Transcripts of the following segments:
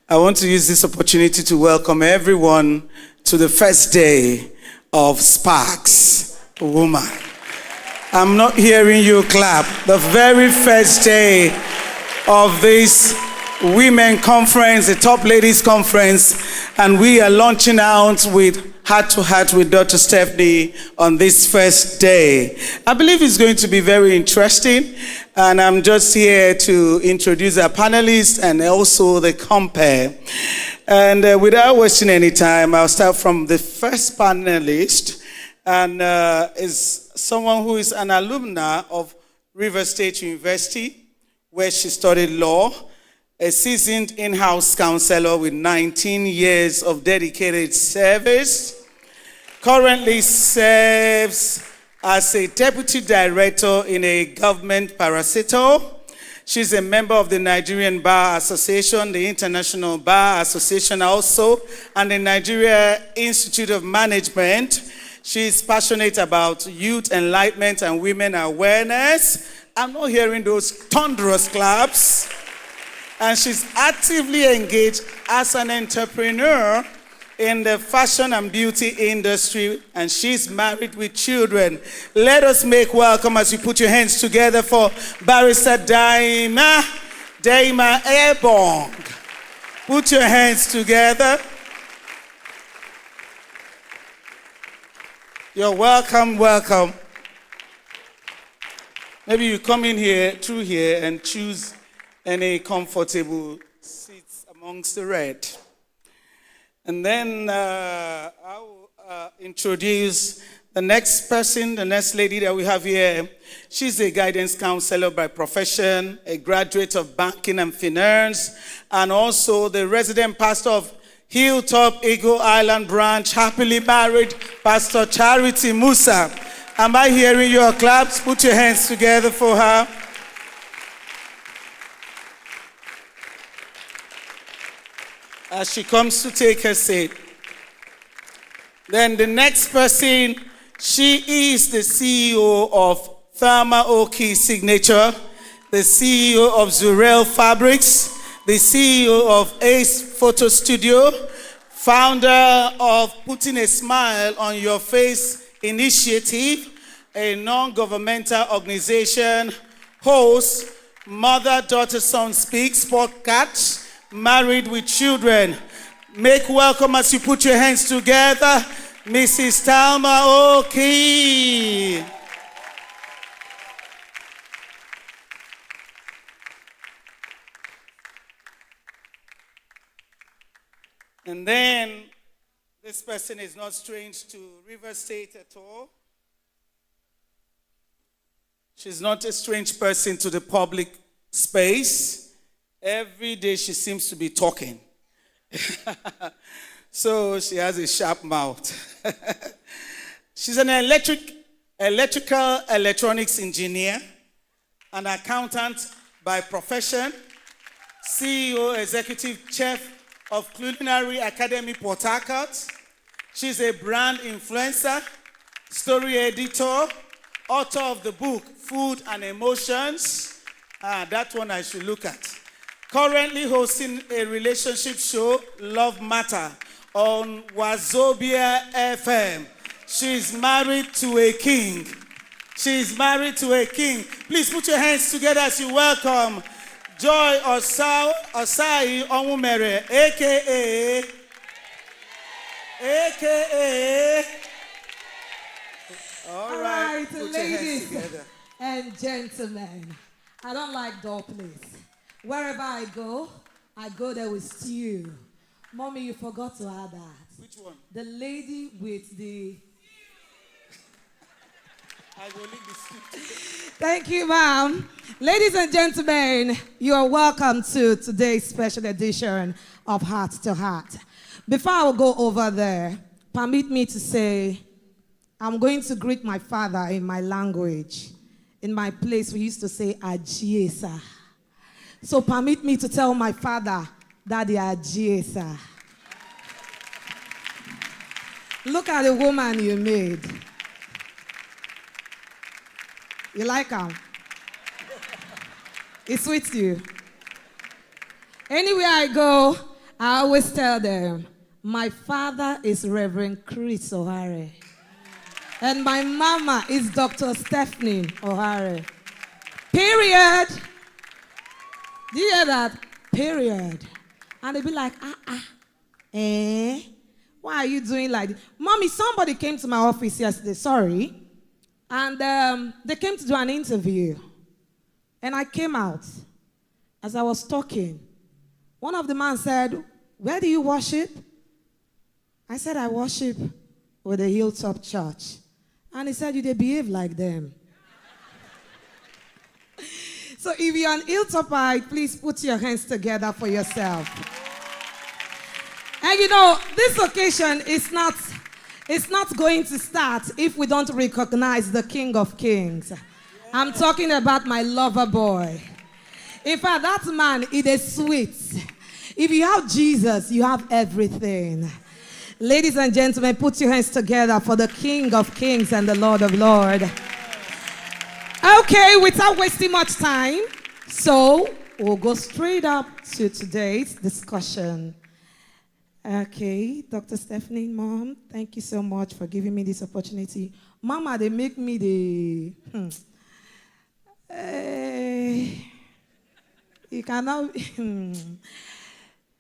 I want to use this opportunity to welcome everyone to the first day of Sparks Woman. I'm not hearing you clap. The very first day of this women conference, the top ladies conference, and we are launching out with Heart to Heart with Dr. Stephanie on this first day. I believe it's going to be very interesting, and I'm just here to introduce our panelists and also the compare. And without wasting any time, I'll start from the first panelist, and is someone who is an alumna of River State University, where she studied law, a seasoned in-house counselor with 19 years of dedicated service, currently serves as a deputy director in a government parastatal. She's a member of the Nigerian Bar Association, the International Bar Association also, and the Nigeria Institute of Management. She's passionate about youth enlightenment and women awareness. I'm not hearing those thunderous claps. And she's actively engaged as an entrepreneur in the fashion and beauty industry, and she's married with children. Let us make welcome as you put your hands together for Barrister Daima Ebong. Put your hands together. You're welcome, welcome. Maybe you come in here, through here, and choose any comfortable seats amongst the red. And then I will introduce the next person, the next lady that we have here. She's a guidance counselor by profession, a graduate of banking and finance, and also the resident pastor of HillTop Eagle Island branch, happily married, Pastor Charity Musa. Am I hearing your claps? Put your hands together for her. As she comes to take her seat. Then the next person, she is the CEO of Therma Oki Signature, the CEO of Zurel Fabrics, the CEO of Ace Photo Studio, founder of Putting a Smile on Your Face Initiative, a non-governmental organization, host, Mother, Daughter, Son Speaks podcast, married with children. Make welcome as you put your hands together, Mrs. Thelma Oki. And then, this person is not strange to River State at all. She's not a strange person to the public space. Every day she seems to be talking. So she has a sharp mouth. She's an electrical electronics engineer, an accountant by profession, CEO, executive chef of Culinary Academy Port Harcourt. She's a brand influencer, story editor, author of the book Food and Emotions. That one I should look at. Currently hosting a relationship show, Love Matter, on Wazobia FM. She's married to a king. She's married to a king. Please put your hands together as you welcome Joy Osai Onwumere, a.k.a. All right, ladies and gentlemen, I don't like dull place. Wherever I go there with stew. Mommy, you forgot to add that. Which one? The lady with the... I will leave the stew. Thank you, ma'am. Ladies and gentlemen, you are welcome to today's special edition of Heart to Heart. Before I go over there, permit me to say, I'm going to greet my father in my language. In my place, we used to say, Ajiesa. So permit me to tell my father, Daddy Ajiesa. Look at the woman you made. You like her? It suits you. Anywhere I go, I always tell them, my father is Reverend Chris OARHE. And my mama is Dr. Stephanie OARHE. Period. Do you hear that? Period. And they be like, why are you doing like this? Mommy, somebody came to my office yesterday, sorry. And they came to do an interview. And I came out. As I was talking, one of the men said, where do you worship? I said, I worship with the HillTop Church. And he said, you they behave like them. So if you're an HillTopite, please put your hands together for yourself. And you know, this occasion is not going to start if we don't recognize the King of Kings. I'm talking about my lover boy. In fact, that man is a sweet. If you have Jesus, you have everything. Ladies and gentlemen, put your hands together for the King of Kings and the Lord of Lords. Okay, without wasting much time, so we'll go straight up to today's discussion. Okay, Dr. Stephanie, Mom, thank you so much for giving me this opportunity. Mama, they make me the... you cannot...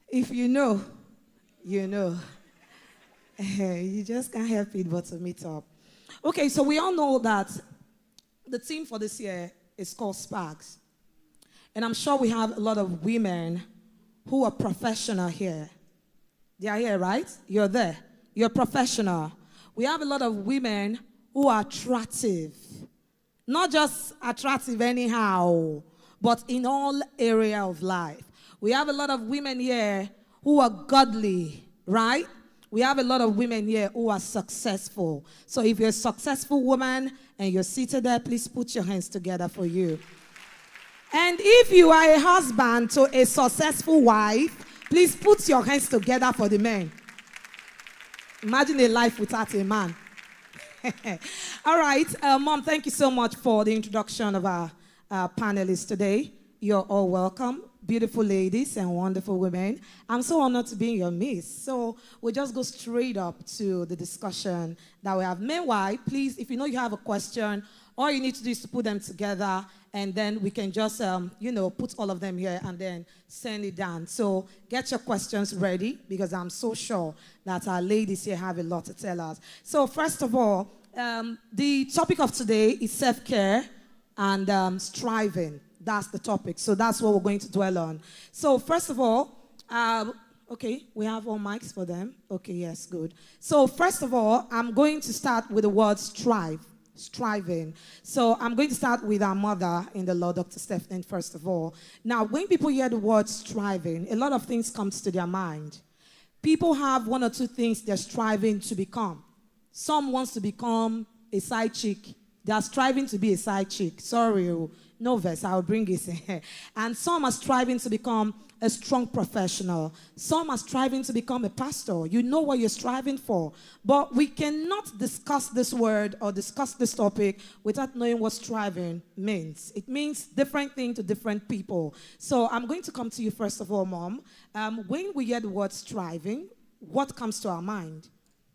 if you know, you know. You just can't help it but to meet up. Okay, so we all know that the theme for this year is called Sparks. And I'm sure we have a lot of women who are professional here. They are here, right? You're there. You're professional. We have a lot of women who are attractive. Not just attractive anyhow, but in all area of life. We have a lot of women here who are godly, right? We have a lot of women here who are successful. So if you're a successful woman and you're seated there, please put your hands together for you. And if you are a husband to a successful wife, please put your hands together for the men. Imagine a life without a man. All right, Mom, thank you so much for the introduction of our panelists today. You're all welcome. Beautiful ladies and wonderful women. I'm so honored to be in your midst. So we'll just go straight up to the discussion that we have. Meanwhile, please, if you know you have a question, all you need to do is to put them together, and then we can just, put all of them here and then send it down. So get your questions ready, because I'm so sure that our ladies here have a lot to tell us. So first of all, the topic of today is self-care and striving. That's the topic. So that's what we're going to dwell on. So first of all, okay, we have all mics for them. Okay, yes, good. So first of all, I'm going to start with the word strive. Striving. So I'm going to start with our mother in the Lord, Dr. Stephanie, first of all. Now, when people hear the word striving, a lot of things comes to their mind. People have one or two things they're striving to become. Some wants to become a side chick. They are striving to be a side chick. Sorry, no verse, I'll bring it. And some are striving to become a strong professional. Some are striving to become a pastor. You know what you're striving for. But we cannot discuss this word or discuss this topic without knowing what striving means. It means different thing to different people. So I'm going to come to you first of all, Mom. When we hear the word striving, what comes to our mind?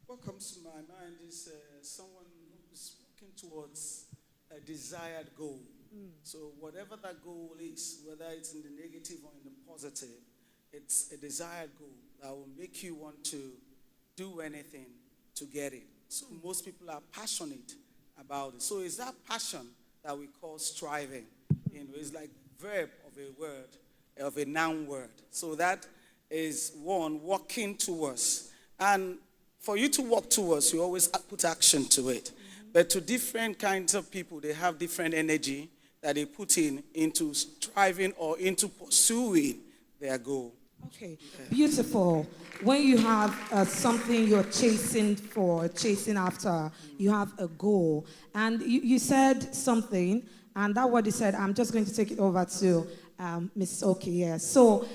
What comes to my mind is someone who's working towards a desired goal. So whatever that goal is, whether it's in the negative or in the positive, it's a desired goal that will make you want to do anything to get it. So most people are passionate about it. So it's that passion that we call striving. It's like verb of a word, of a noun word. So that is one, walking towards. And for you to walk towards, you always put action to it. But to different kinds of people, they have different energy that they put into striving or into pursuing their goal. Okay, beautiful. When you have something you're chasing after, you have a goal. And you said something, and that word you said, I'm just going to take it over to Ms. Oki. Yeah. So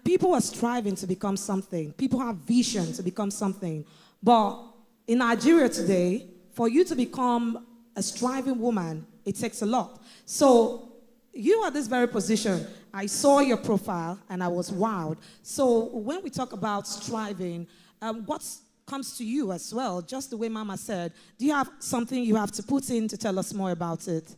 people are striving to become something. People have vision to become something. But in Nigeria today, for you to become a striving woman, it takes a lot. So you are this very position. I saw your profile and I was wowed. So when we talk about striving, what comes to you as well? Just the way Mama said, do you have something you have to put in to tell us more about it?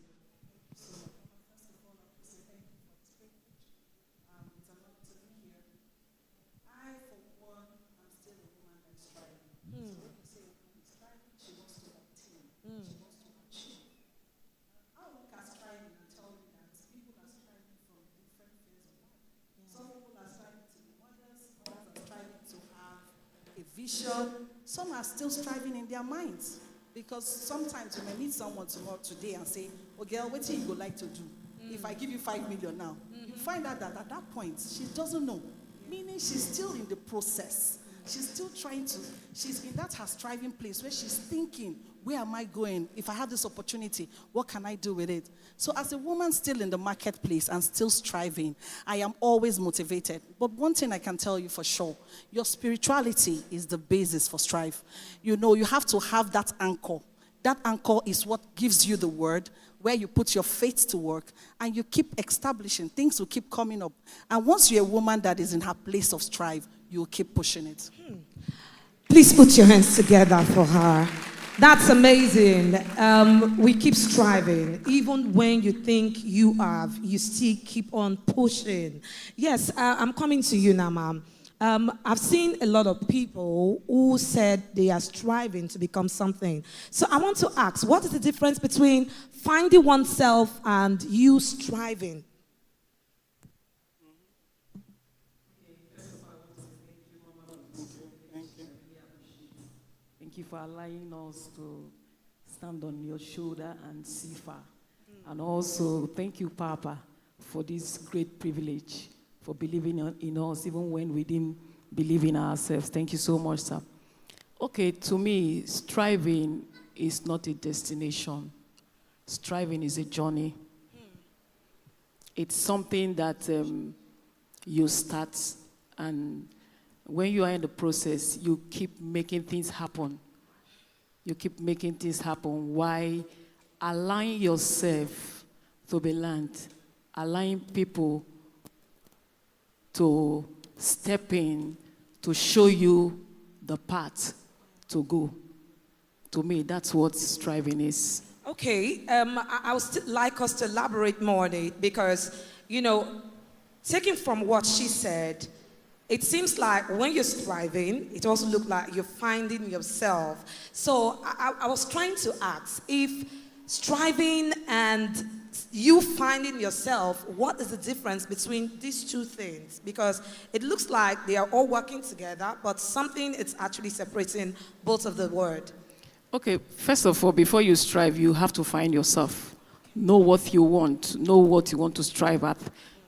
Vision. Some are still striving in their minds, because sometimes you may meet someone tomorrow today and say, "Oh girl, what do you go like to do? If I give you 5 million now," you find out that at that point she doesn't know, meaning she's still in the process. She's still trying to, she's in that her striving place where she's thinking, where am I going? If I have this opportunity, what can I do with it? So as a woman still in the marketplace and still striving, I am always motivated. But one thing I can tell you for sure, your spirituality is the basis for strive. You know, you have to have that anchor. That anchor is what gives you the word, where you put your faith to work, and you keep establishing. Things will keep coming up. And once you're a woman that is in her place of strive, you'll keep pushing it. Please put your hands together for her. That's amazing. We keep striving. Even when you think you have, you still keep on pushing. Yes, I'm coming to you now, ma'am. I've seen a lot of people who said they are striving to become something. So I want to ask, what is the difference between finding oneself and you striving? Thank you for allowing us to stand on your shoulder and see far. And also, thank you, Papa, for this great privilege, for believing in us, even when we didn't believe in ourselves. Thank you so much, sir. Okay, to me, striving is not a destination. Striving is a journey. It's something that you start, and when you are in the process, you keep making things happen. You keep making things happen. Why? Allowing yourself to be learned, allowing people to step in, to show you the path to go. To me, that's what striving is. Okay, I would still like us to elaborate more on it, because, you know, taking from what she said, it seems like when you're striving, it also looks like you're finding yourself. So I was trying to ask, if striving and you finding yourself, what is the difference between these two things? Because it looks like they are all working together, but something is actually separating both of the word. Okay, first of all, before you strive, you have to find yourself. Know what you want. Know what you want to strive at.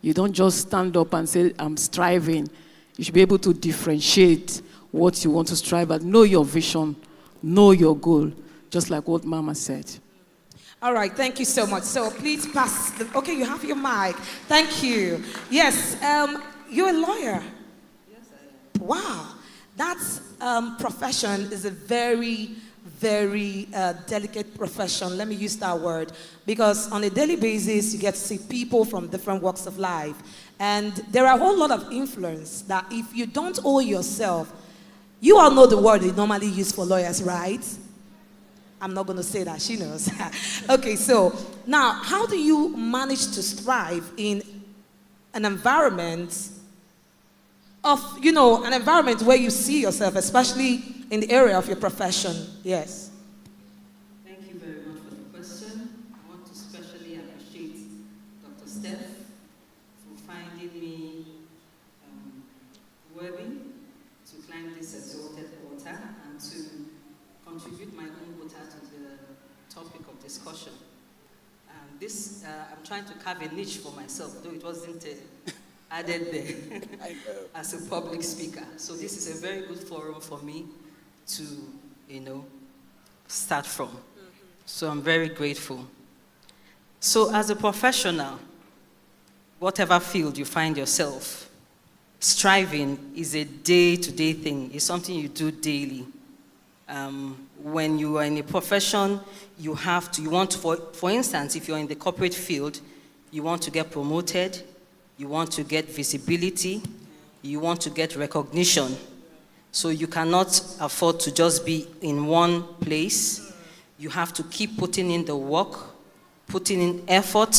You don't just stand up and say, I'm striving. You should be able to differentiate what you want to strive at. Know your vision. Know your goal. Just like what Mama said. All right, thank you so much. So please pass the, okay, you have your mic. Thank you. Yes, you're a lawyer. Yes, I am. Wow. That profession is a very, very delicate profession. Let me use that word. Because on a daily basis, you get to see people from different walks of life. And there are a whole lot of influence that if you don't owe yourself, you all know the word they normally use for lawyers, right? I'm not going to say that, she knows. Okay, so now, how do you manage to strive in an environment of, you know, an environment where you see yourself, especially in the area of your profession? Yes. Thank you very much for the question. I want to especially appreciate Dr. Steph for finding me worthy to climb this exalted altar and to contribute my own water to the topic of discussion. I'm trying to carve a niche for myself, though it wasn't added there as a public speaker. So this is a very good forum for me to, you know, start from. So I'm very grateful. So as a professional, whatever field you find yourself, striving is a day-to-day thing. It's something you do daily. When you are in a profession, you want to, for instance, if you're in the corporate field, you want to get promoted, you want to get visibility, you want to get recognition. So you cannot afford to just be in one place. You have to keep putting in the work, putting in effort,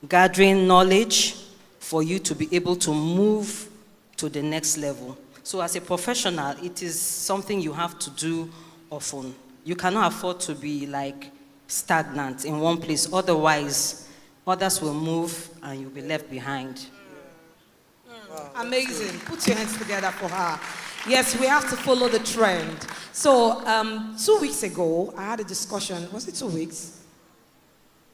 gathering knowledge for you to be able to move to the next level. So as a professional, it is something you have to do often. You cannot afford to be like stagnant in one place. Otherwise, others will move and you'll be left behind. Amazing. Put your hands together for her. Yes, we have to follow the trend. So 2 weeks ago, I had a discussion. Was it 2 weeks?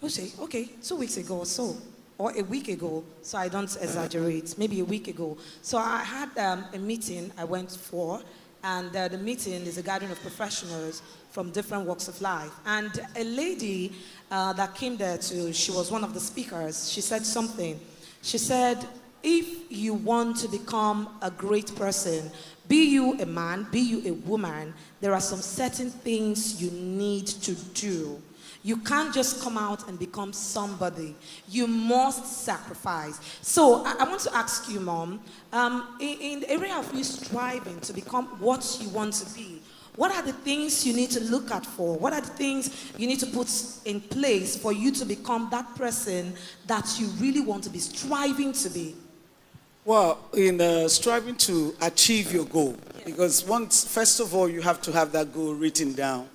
Okay, 2 weeks ago or so. Or a week ago, so I don't exaggerate, maybe a week ago. So I had a meeting I went for, and the meeting is a gathering of professionals from different walks of life. And a lady that came there she was one of the speakers, she said something. She said, if you want to become a great person, be you a man, be you a woman, there are some certain things you need to do. You can't just come out and become somebody. You must sacrifice. So I want to ask you, Mom, in the area of you striving to become what you want to be, what are the things you need to look at for? What are the things you need to put in place for you to become that person that you really want to be, striving to be? Well, in striving to achieve your goal, because first of all, you have to have that goal written down.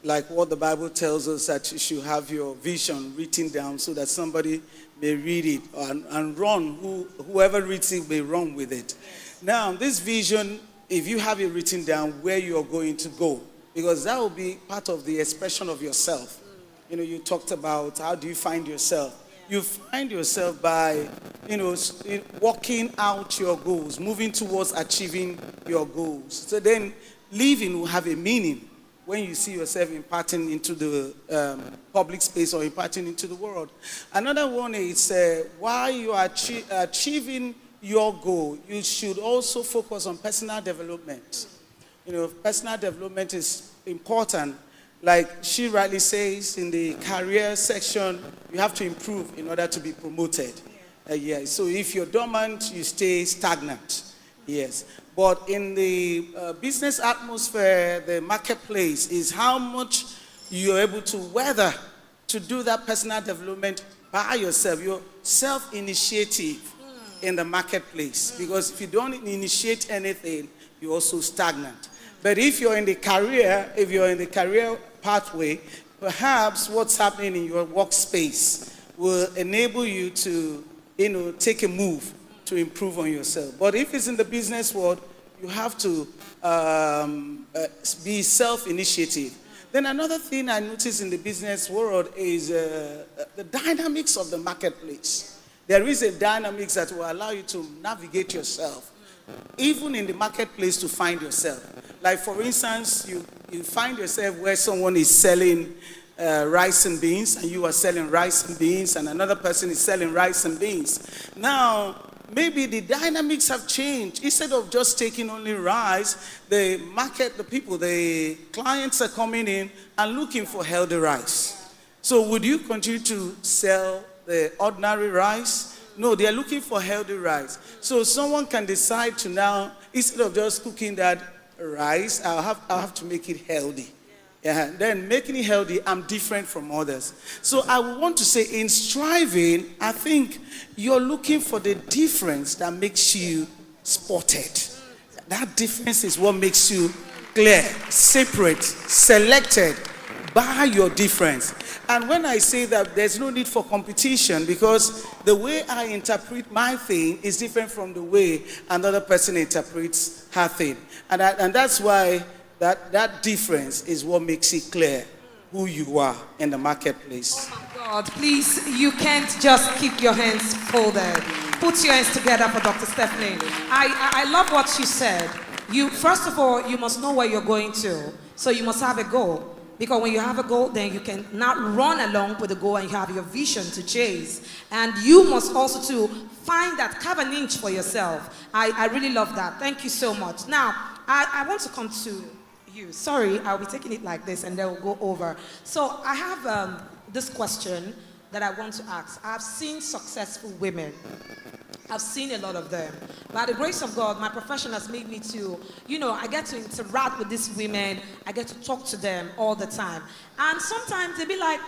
Like what the Bible tells us, that you should have your vision written down so that somebody may read it and run. Whoever reads it may run with it. Now, this vision, if you have it written down, where you are going to go, because that will be part of the expression of yourself. You know, you talked about how do you find yourself. You find yourself by, working out your goals, moving towards achieving your goals. So then living will have a meaning when you see yourself imparting into the public space or imparting into the world. Another one is while you are achieving your goal, you should also focus on personal development. Personal development is important. Like she rightly says, in the career section, you have to improve in order to be promoted. So if you're dormant, you stay stagnant. Yes. But in the business atmosphere, the marketplace is how much you're able to weather to do that personal development by yourself, your self-initiative in the marketplace. Because if you don't initiate anything, you're also stagnant. But if you're in the career pathway, perhaps what's happening in your workspace will enable you to, take a move to improve on yourself. But if it's in the business world, you have to be self-initiative. Then another thing I notice in the business world is the dynamics of the marketplace. There is a dynamics that will allow you to navigate yourself, even in the marketplace, to find yourself. Like for instance, you find yourself where someone is selling rice and beans, and you are selling rice and beans, and another person is selling rice and beans. Now, maybe the dynamics have changed. Instead of just taking only rice, the clients are coming in and looking for healthy rice. So would you continue to sell the ordinary rice? No, they are looking for healthy rice. So someone can decide to now, instead of just cooking that rice, I'll have to make it healthy. Then making it healthy, I'm different from others. So I would want to say, in striving, I think you're looking for the difference that makes you spotted. That difference is what makes you clear, separate, selected by your difference. And when I say that, there's no need for competition, because the way I interpret my thing is different from the way another person interprets her thing. And that's why that difference is what makes it clear who you are in the marketplace. Oh my God, please, you can't just keep your hands folded. Put your hands together for Dr. Stephanie. I love what she said. First of all, you must know where you're going to. So you must have a goal. Because when you have a goal, then you can not run along with the goal, and you have your vision to chase. And you must also to find that, carve an inch for yourself. I really love that. Thank you so much. Now, I want to come to you. Sorry, I'll be taking it like this and then we'll go over. So I have this question that I want to ask. I've seen successful women I've seen a lot of them. By the grace of God, my profession has made me to, I get to interact with these women. I get to talk to them all the time. And sometimes they be like,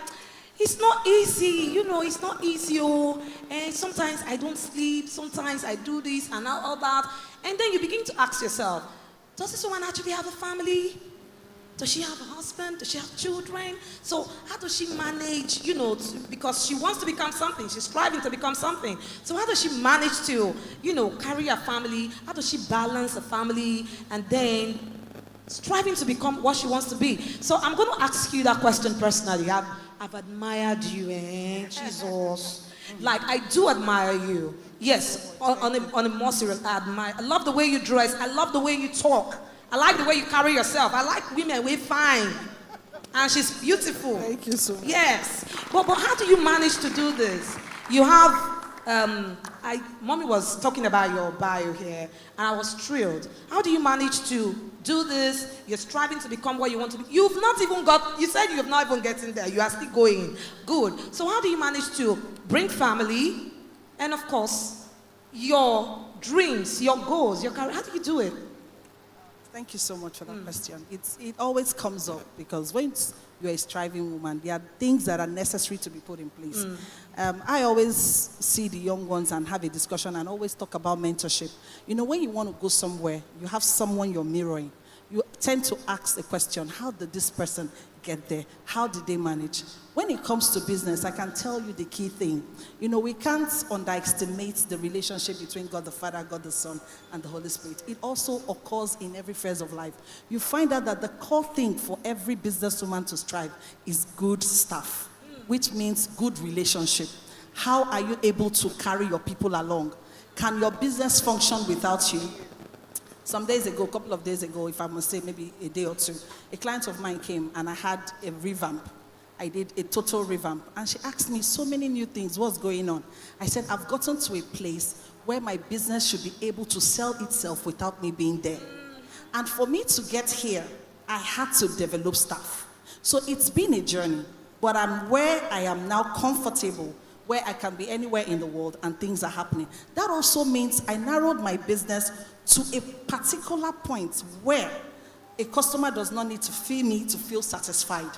it's not easy, it's not easy, and sometimes I don't sleep, sometimes I do this and all that. And then you begin to ask yourself, does this woman actually have a family? Does she have a husband? Does she have children? So how does she manage, because she wants to become something. She's striving to become something. So how does she manage to, carry a family? How does she balance a family and then striving to become what she wants to be? So I'm going to ask you that question personally. I've admired you, Jesus. Like, I do admire you. Yes, on a more serious, I love the way you dress. I love the way you talk. I like the way you carry yourself. I like women with fine. And she's beautiful. Thank you so much. Yes. But how do you manage to do this? You have, Mommy was talking about your bio here, and I was thrilled. How do you manage to do this? You're striving to become what you want to be. You said you have not even gotten there. You are still going. Good. So how do you manage to bring family and, of course, your dreams, your goals, your career? How do you do it? Thank you so much for that question. It always comes up because when you're a striving woman, there are things that are necessary to be put in place. I always see the young ones and have a discussion and always talk about mentorship. When you want to go somewhere, you have someone you're mirroring. You tend to ask the question, how did this person get there? How did they manage? When it comes to business, I can tell you the key thing. We can't underestimate the relationship between God the Father, God the Son, and the Holy Spirit. It also occurs in every phase of life. You find out that the core thing for every businesswoman to strive is good stuff, which means good relationship. How are you able to carry your people along? Can your business function without you? A couple of days ago, if I must say maybe a day or two, a client of mine came and I had a revamp. I did a total revamp. And she asked me so many new things, what's going on? I said, I've gotten to a place where my business should be able to sell itself without me being there. And for me to get here, I had to develop stuff. So it's been a journey, but I'm where I am now comfortable, where I can be anywhere in the world and things are happening. That also means I narrowed my business to a particular point where a customer does not need to feel me to feel satisfied.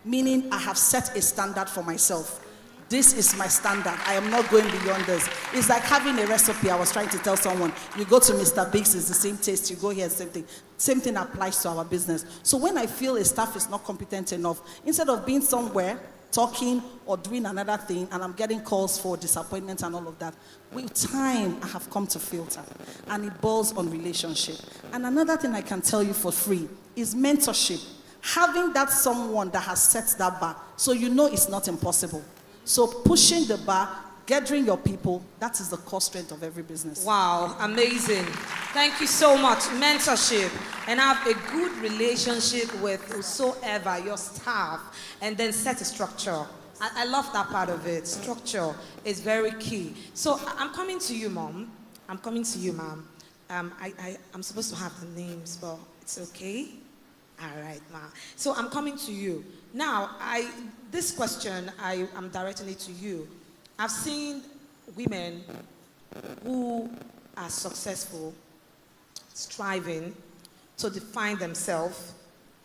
Meaning I have set a standard for myself. This is my standard. I am not going beyond this. It's like having a recipe. I was trying to tell someone, you go to Mr. Biggs, it's the same taste. You go here, same thing. Same thing applies to our business. So when I feel a staff is not competent enough, instead of being somewhere, talking or doing another thing, and I'm getting calls for disappointment and all of that, with time, I have come to filter. And it boils on relationship. And another thing I can tell you for free is mentorship. Having that someone that has set that bar, so it's not impossible. So pushing the bar, gathering your people, that is the core strength of every business. Wow, amazing. Thank you so much. Mentorship and have a good relationship with whosoever, your staff, and then set a structure. I love that part of it. Structure is very key. So I'm coming to you, Mom. I'm coming to you, Mom. I'm supposed to have the names, but it's okay. All right, Ma. So I'm coming to you. Now, this question, I'm directing it to you. I've seen women who are successful, striving to define themselves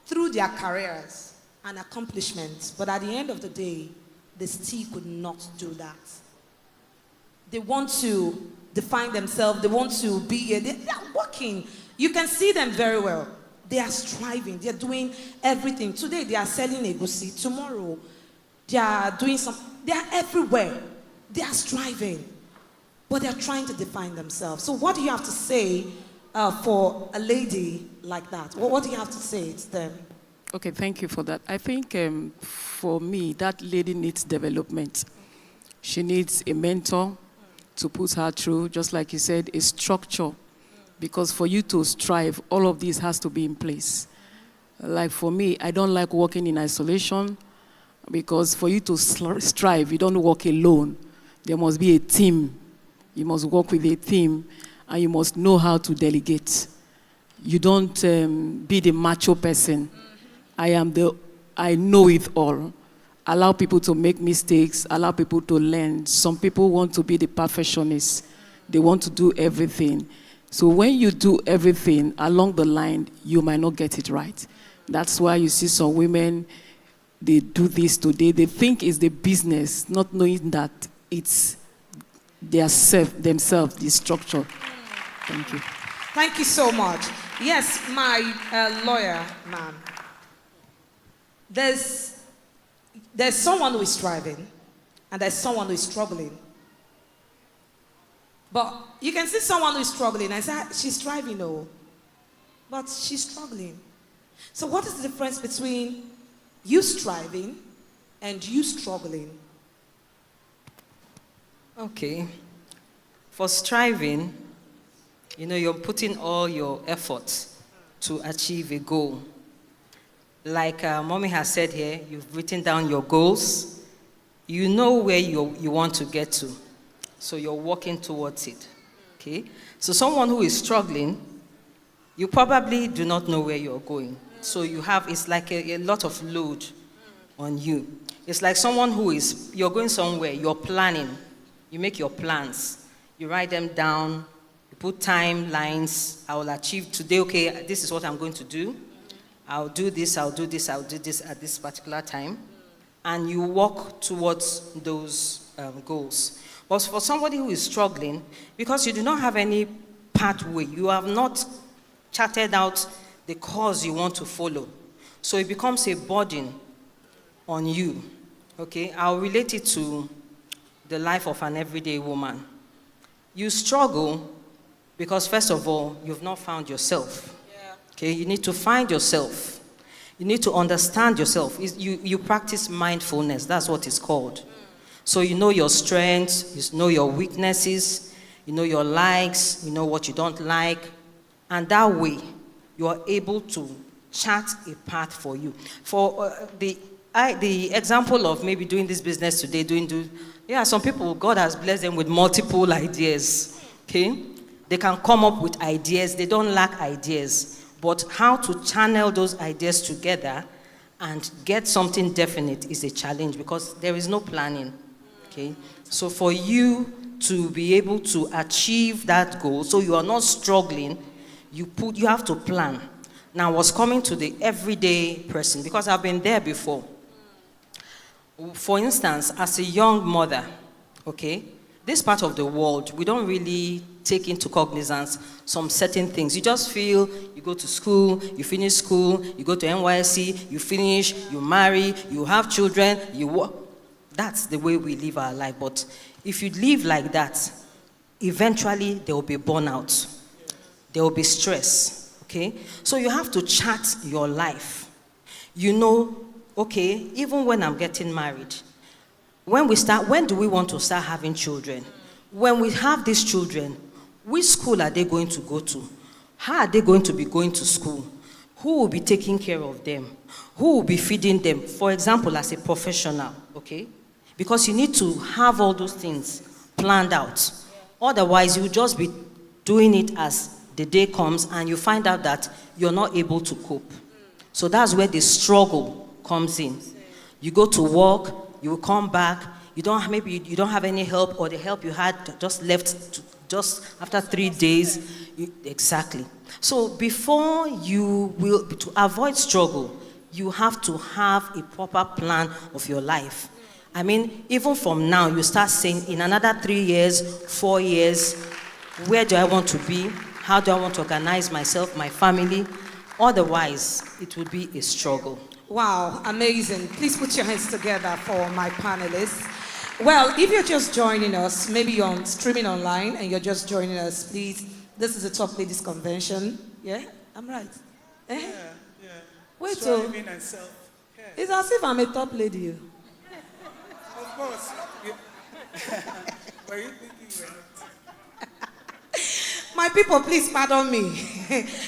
through their careers and accomplishments, but at the end of the day, they still could not do that. They want to define themselves, they want to be here, they are working. You can see them very well. They are striving, they are doing everything. Today they are selling egusi, tomorrow they are doing they are everywhere. They are striving, but they are trying to define themselves. So what do you have to say for a lady like that? What do you have to say to them? Okay, thank you for that. I think for me, that lady needs development. She needs a mentor to put her through, just like you said, a structure. Because for you to strive, all of this has to be in place. Like for me, I don't like working in isolation, because for you to strive, you don't work alone. There must be a team. You must work with a team, and you must know how to delegate. You don't be the macho person. I know it all. Allow people to make mistakes, allow people to learn. Some people want to be the perfectionists. they want to do everything. So when you do everything along the line, you might not get it right. That's why you see some women, they do this today. They think it's the business, not knowing that it's themselves, the structure. Thank you. Thank you so much. Yes, my lawyer man. There's someone who is striving, and there's someone who is struggling. But you can see someone who is struggling and say, she's striving, no. But she's struggling. So what is the difference between you striving and you struggling? Okay. For striving, you're putting all your efforts to achieve a goal. Like Mommy has said here, you've written down your goals. You know where you want to get to. So you're working towards it. Okay? So someone who is struggling, you probably do not know where you're going. So it's like a lot of load on you. It's like someone you're going somewhere, you're planning. You make your plans. You write them down. You put timelines. I will achieve today, okay, this is what I'm going to do. I'll do this at this particular time. And you walk towards those goals. But for somebody who is struggling, because you do not have any pathway, you have not charted out the course you want to follow. So it becomes a burden on you. Okay, I'll relate it to the life of an everyday woman. You struggle because, first of all, you've not found yourself. Okay, you need to find yourself. You need to understand yourself. You practice mindfulness. That's what it's called. So you know your strengths, you know your weaknesses, you know your likes, you know what you don't like. And that way, you are able to chart a path for you. For the example of maybe doing this business today, some people, God has blessed them with multiple ideas. Okay? They can come up with ideas. They don't lack ideas. But how to channel those ideas together and get something definite is a challenge because there is no planning. Okay? So for you to be able to achieve that goal, so you are not struggling, you have to plan. Now, what's coming to the everyday person, because I've been there before. For instance, as a young mother, okay, this part of the world, we don't really take into cognizance some certain things. You just feel, you go to school, you finish school, you go to NYSC, you finish, you marry, you have children, you work. That's the way we live our life. But if you live like that, eventually there will be burnout. There will be stress, okay? So you have to chart your life. You know, okay, even when I'm getting married, when do we want to start having children? When we have these children, which school are they going to go to? How are they going to be going to school? Who will be taking care of them? Who will be feeding them? For example, as a professional, okay? Because you need to have all those things planned out. Otherwise, you'll just be doing it as the day comes and you find out that you're not able to cope. So that's where the struggle comes in. You go to work, you will come back, maybe you don't have any help, or the help you had just left just after 3 days. Exactly. So before to avoid struggle, you have to have a proper plan of your life. I mean, even from now, you start saying, in another 3 years, 4 years, where do I want to be? How do I want to organize myself, my family? Otherwise, it would be a struggle. Wow, amazing. Please put your hands together for my panelists. Well, if you're just joining us, maybe you're streaming online and you're just joining us, please, this is the Top Ladies Convention. Yeah? I'm right. Eh? Yeah. Wait, Striving and self-care. It's as if I'm a top lady. Of course. Were you thinking you were not? My people, please pardon me.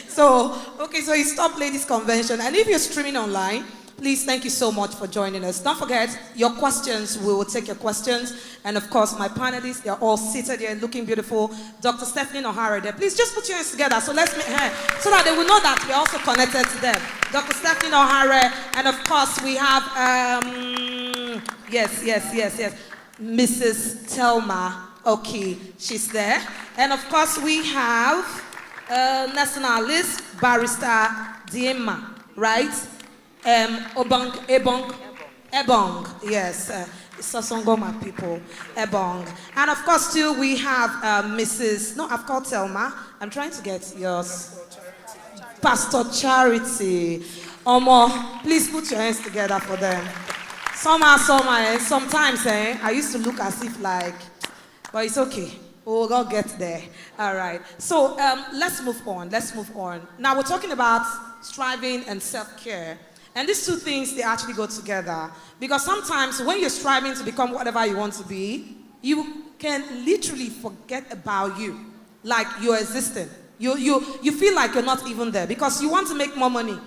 So it's Top Ladies Convention. And if you're streaming online, please, thank you so much for joining us. Don't forget, your questions, we will take your questions. And of course, my panelists, they're all seated here looking beautiful. Dr. Stephanie OARHE there. Please just put your hands together so let's meet her, so that they will know that we're also connected to them. Dr. Stephanie OARHE, and of course, we have, yes, Mrs. Thelma Okay, she's there. And of course, we have nationalist barrister Diema, right? Ebong, yes. Sasongoma people, Ebong. And of course, too, we have Mrs. No, I've called Thelma. I'm trying to get yours. Pastor Charity. Omo, please put your hands together for them. Sometimes, I used to look as if like, but it's okay. We'll all get there. All right. So let's move on. Now we're talking about striving and self-care. And these two things, they actually go together. Because sometimes when you're striving to become whatever you want to be, you can literally forget about you. Like you're existing. You feel like you're not even there because you want to make more money.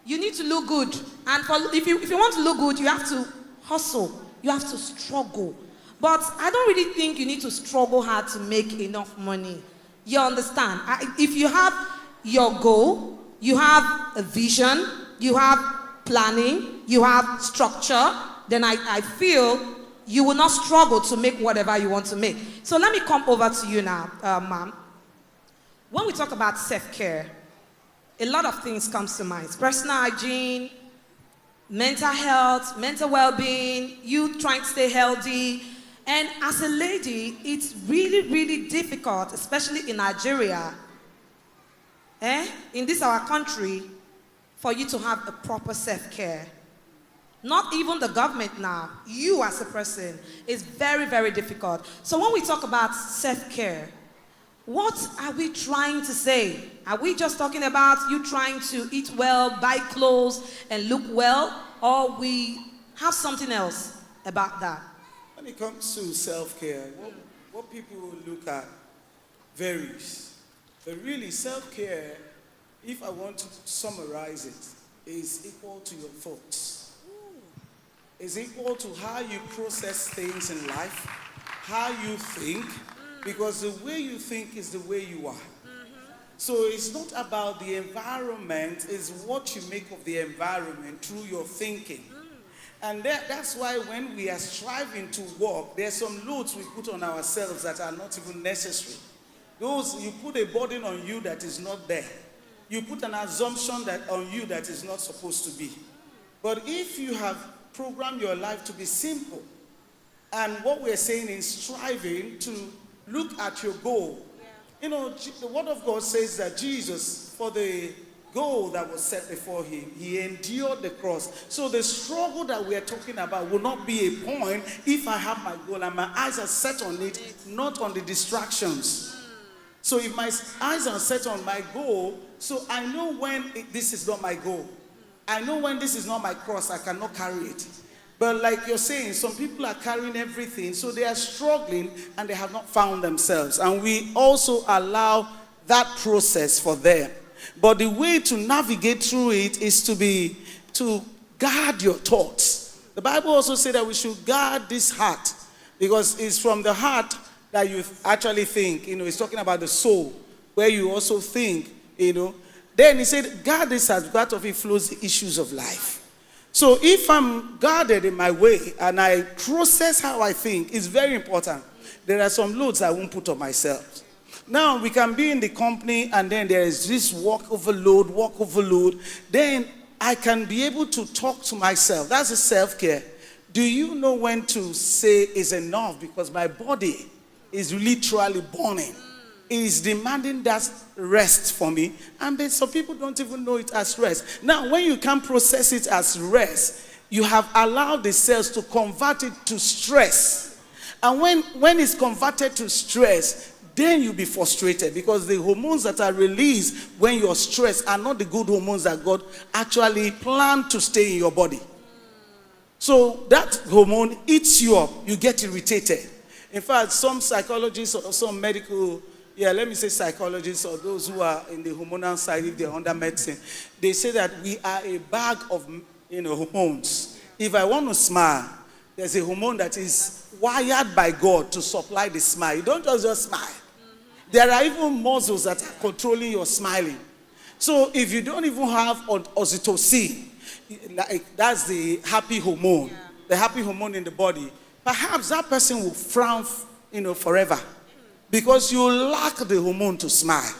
You need to look good. And if you want to look good, you have to hustle. You have to struggle. But I don't really think you need to struggle hard to make enough money. You understand? If you have your goal, you have a vision, you have planning, you have structure, then I feel you will not struggle to make whatever you want to make. So let me come over to you now, ma'am. When we talk about self-care, a lot of things come to mind. Personal hygiene, mental health, mental well-being, you trying to stay healthy. And as a lady, it's really, really difficult, especially in Nigeria, in this our country, for you to have a proper self-care. Not even the government now, you as a person, is very, very difficult. So when we talk about self-care, what are we trying to say? Are we just talking about you trying to eat well, buy clothes, and look well? Or we have something else about that? When it comes to self-care, what people look at varies. But really, self-care, if I want to summarize it, is equal to your thoughts. Is equal to how you process things in life, how you think, because the way you think is the way you are. So it's not about the environment, it's what you make of the environment through your thinking. And that's why when we are striving to walk, there's some loads we put on ourselves that are not even necessary. Those, you put a burden on you that is not there. You put an assumption that on you that is not supposed to be. But if you have programmed your life to be simple, and what we're saying is striving to look at your goal. You know, the Word of God says that Jesus, for the goal that was set before him, he endured the cross. So the struggle that we are talking about will not be a point if I have my goal and my eyes are set on it, not on the distractions. So if my eyes are set on my goal, so I know when this is not my goal. I know when this is not my cross, I cannot carry it. But like you're saying, some people are carrying everything, so they are struggling and they have not found themselves. And we also allow that process for them. But the way to navigate through it is to guard your thoughts. The Bible also says that we should guard this heart, because it's from the heart that you actually think. You know, it's talking about the soul, where you also think, you know. Then he said, guard this heart, out of it flows the issues of life. So if I'm guarded in my way and I process how I think, it's very important. There are some loads I won't put on myself. Now we can be in the company and then there is this work overload. Then I can be able to talk to myself. That's a self-care. Do you know when to say is enough? Because my body is literally burning. It is demanding that rest for me. And then some people don't even know it as rest. Now, when you can process it as rest, you have allowed the cells to convert it to stress. And when it's converted to stress, then you'll be frustrated, because the hormones that are released when you're stressed are not the good hormones that God actually planned to stay in your body. So that hormone eats you up. You get irritated. In fact, some psychologists or some medical, psychologists or those who are in the hormonal side, if they're under medicine, they say that we are a bag of, hormones. If I want to smile, there's a hormone that is wired by God to supply the smile. You don't just smile. There are even muscles that are controlling your smiling. So if you don't even have oxytocin, that's the happy hormone, the happy hormone in the body, perhaps that person will frown forever. Because you lack the hormone to smile.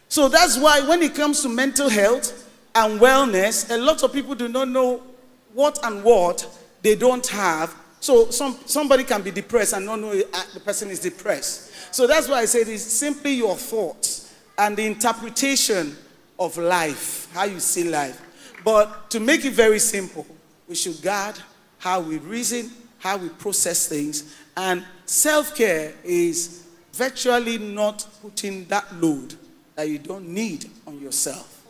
So that's why when it comes to mental health and wellness, a lot of people do not know what they don't have. So somebody can be depressed and not know the person is depressed. So that's why I said it's simply your thoughts and the interpretation of life, how you see life. But to make it very simple, we should guard how we reason, how we process things. And self-care is virtually not putting that load that you don't need on yourself.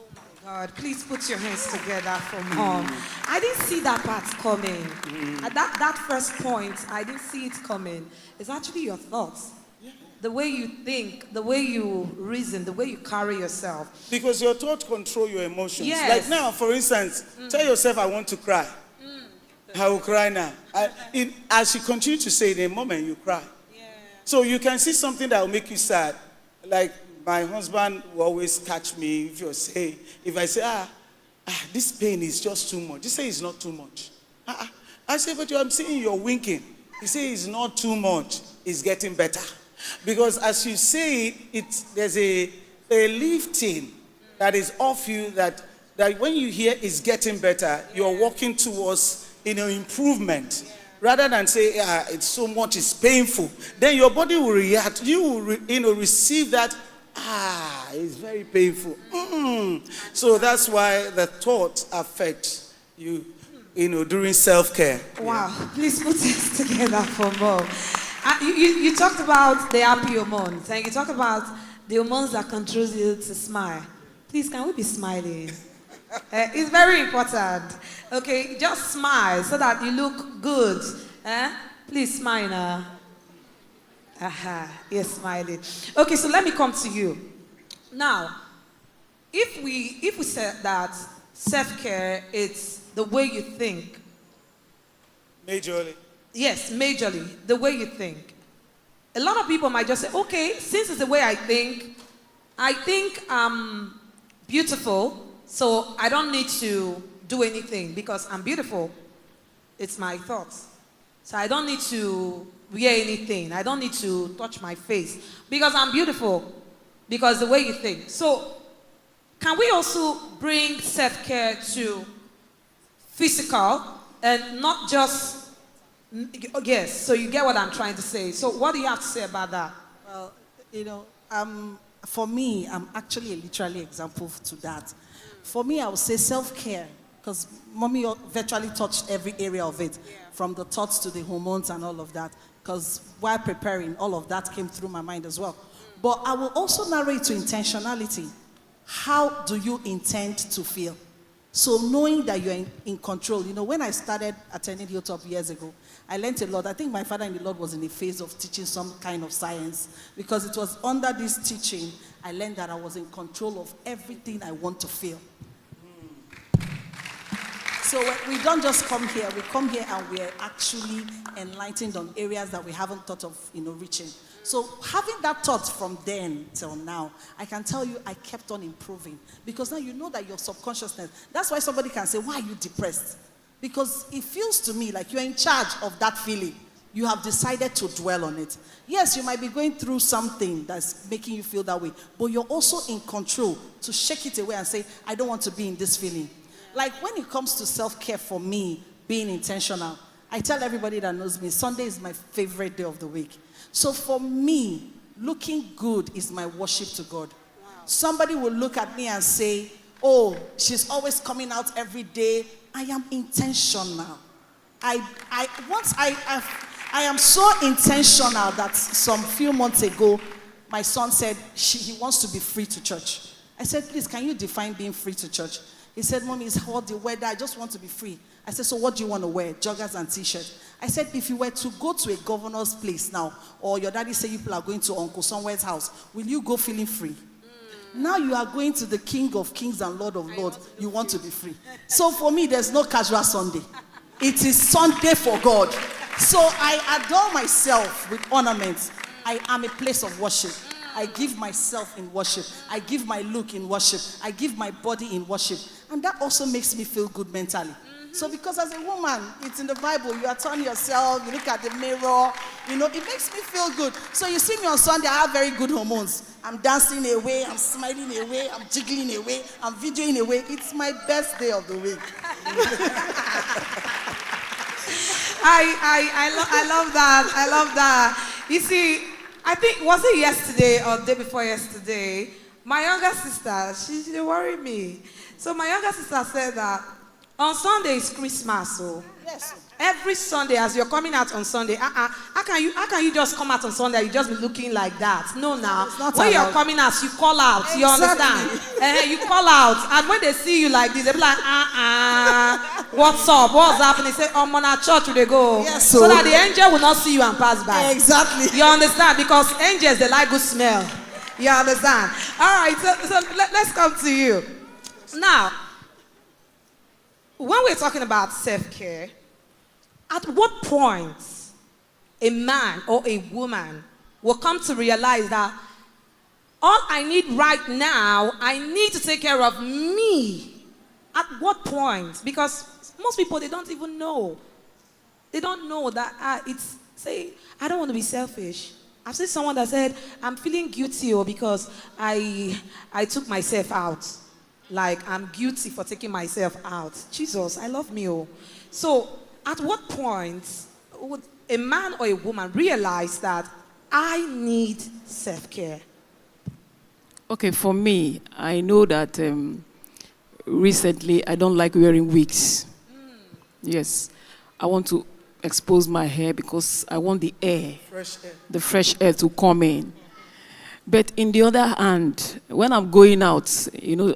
God, please put your hands together for Mom. I didn't see that part coming. At that first point, I didn't see it coming. It's actually your thoughts. The way you think, the way you reason, the way you carry yourself. Because your thoughts control your emotions. Yes. Like now, for instance, tell yourself, I want to cry. I will cry now. As you continue to say it, in a moment, you cry. Yeah. So you can see something that will make you sad. Like my husband will always catch me if I say, this pain is just too much. He says it's not too much. I say, but I'm seeing you're winking. He says it's not too much. It's getting better. Because as you say it, there's a lifting that is off you that when you hear it's getting better, you're walking towards improvement. Rather than say, it's so much, it's painful. Then your body will react. You will receive that, it's very painful. So that's why the thoughts affect you, during self-care. Wow. Yeah. Please put this together for Mom. You talked about the happy hormones, and you talked about the hormones that control you to smile. Please, can we be smiling? It's very important. Okay, just smile so that you look good. Please smile now. Yes, smiling. Okay, so let me come to you. Now, if we said that self-care is the way you think. Majorly. Yes, majorly, the way you think. A lot of people might just say, okay, since it's the way I think I'm beautiful, so I don't need to do anything because I'm beautiful. It's my thoughts. So I don't need to wear anything. I don't need to touch my face because I'm beautiful, because the way you think. So can we also bring self-care to physical and not just... Yes, so you get what I'm trying to say. So what do you have to say about that? Well, for me, I'm actually a literally example to that. For me, I would say self-care, because Mommy virtually touched every area of it, from the thoughts to the hormones and all of that, because while preparing, all of that came through my mind as well. But I will also narrow it to intentionality. How do you intend to feel? So knowing that you're in control. When I started attending HillTop years ago, I learned a lot. I think my father in the Lord was in the phase of teaching some kind of science, because it was under this teaching I learned that I was in control of everything I want to feel. So we don't just come here. We come here and we're actually enlightened on areas that we haven't thought of, reaching. So having that thought from then till now, I can tell you I kept on improving. Because now you know that your subconsciousness, that's why somebody can say, why are you depressed? Because it feels to me like you're in charge of that feeling. You have decided to dwell on it. Yes, you might be going through something that's making you feel that way, but you're also in control to shake it away and say, I don't want to be in this feeling. Like when it comes to self-care for me, being intentional, I tell everybody that knows me, Sunday is my favorite day of the week. So for me, looking good is my worship to God. Wow. Somebody will look at me and say, oh, she's always coming out every day. I am intentional. I am so intentional that some few months ago, my son said he wants to be free to church. I said, please, can you define being free to church? He said, Mommy, it's hot, the weather, I just want to be free. I said, so what do you want to wear? Joggers and t-shirt. I said, if you were to go to a governor's place now, or your daddy say people are going to Uncle Somewhere's house, will you go feeling free? Now you are going to the King of Kings and Lord of Lords. You want to be free. So for me, there's no casual Sunday. It is Sunday for God. So I adorn myself with ornaments. I am a place of worship. I give myself in worship. I give my look in worship. I give my body in worship. And that also makes me feel good mentally. So because as a woman, it's in the Bible, you are turning yourself, you look at the mirror, it makes me feel good. So you see me on Sunday, I have very good hormones. I'm dancing away, I'm smiling away, I'm jiggling away, I'm videoing away. It's my best day of the week. I love that. I love that. You see, I think, was it yesterday or the day before yesterday? My younger sister, she worried me. So my younger sister said that on Sunday is Christmas. So Yes. every Sunday, as you're coming out on Sunday, how can you just come out on Sunday? You just be looking like that. No, now when you're coming out, you call out. You understand? You call out, and when they see you like this, they be like, what's up? What's happening? Say, oh, man, at church they go, Yes, so that the angel will not see you and pass by. Exactly. You understand? Because angels, they like good smell. You understand? All right. So let's come to you now. When we're talking about self-care, at what point a man or a woman will come to realize that all I need right now, I need to take care of me? At what point? Because most people, they don't even know. They don't know that I don't want to be selfish. I've seen someone that said, I'm feeling guilty because I took myself out. Like, I'm guilty for taking myself out. Jesus, I love me. So, at what point would a man or a woman realize that I need self-care? Okay, for me, I know that recently I don't like wearing wigs. Yes, I want to expose my hair because I want the fresh air to come in. But in the other hand, when I'm going out,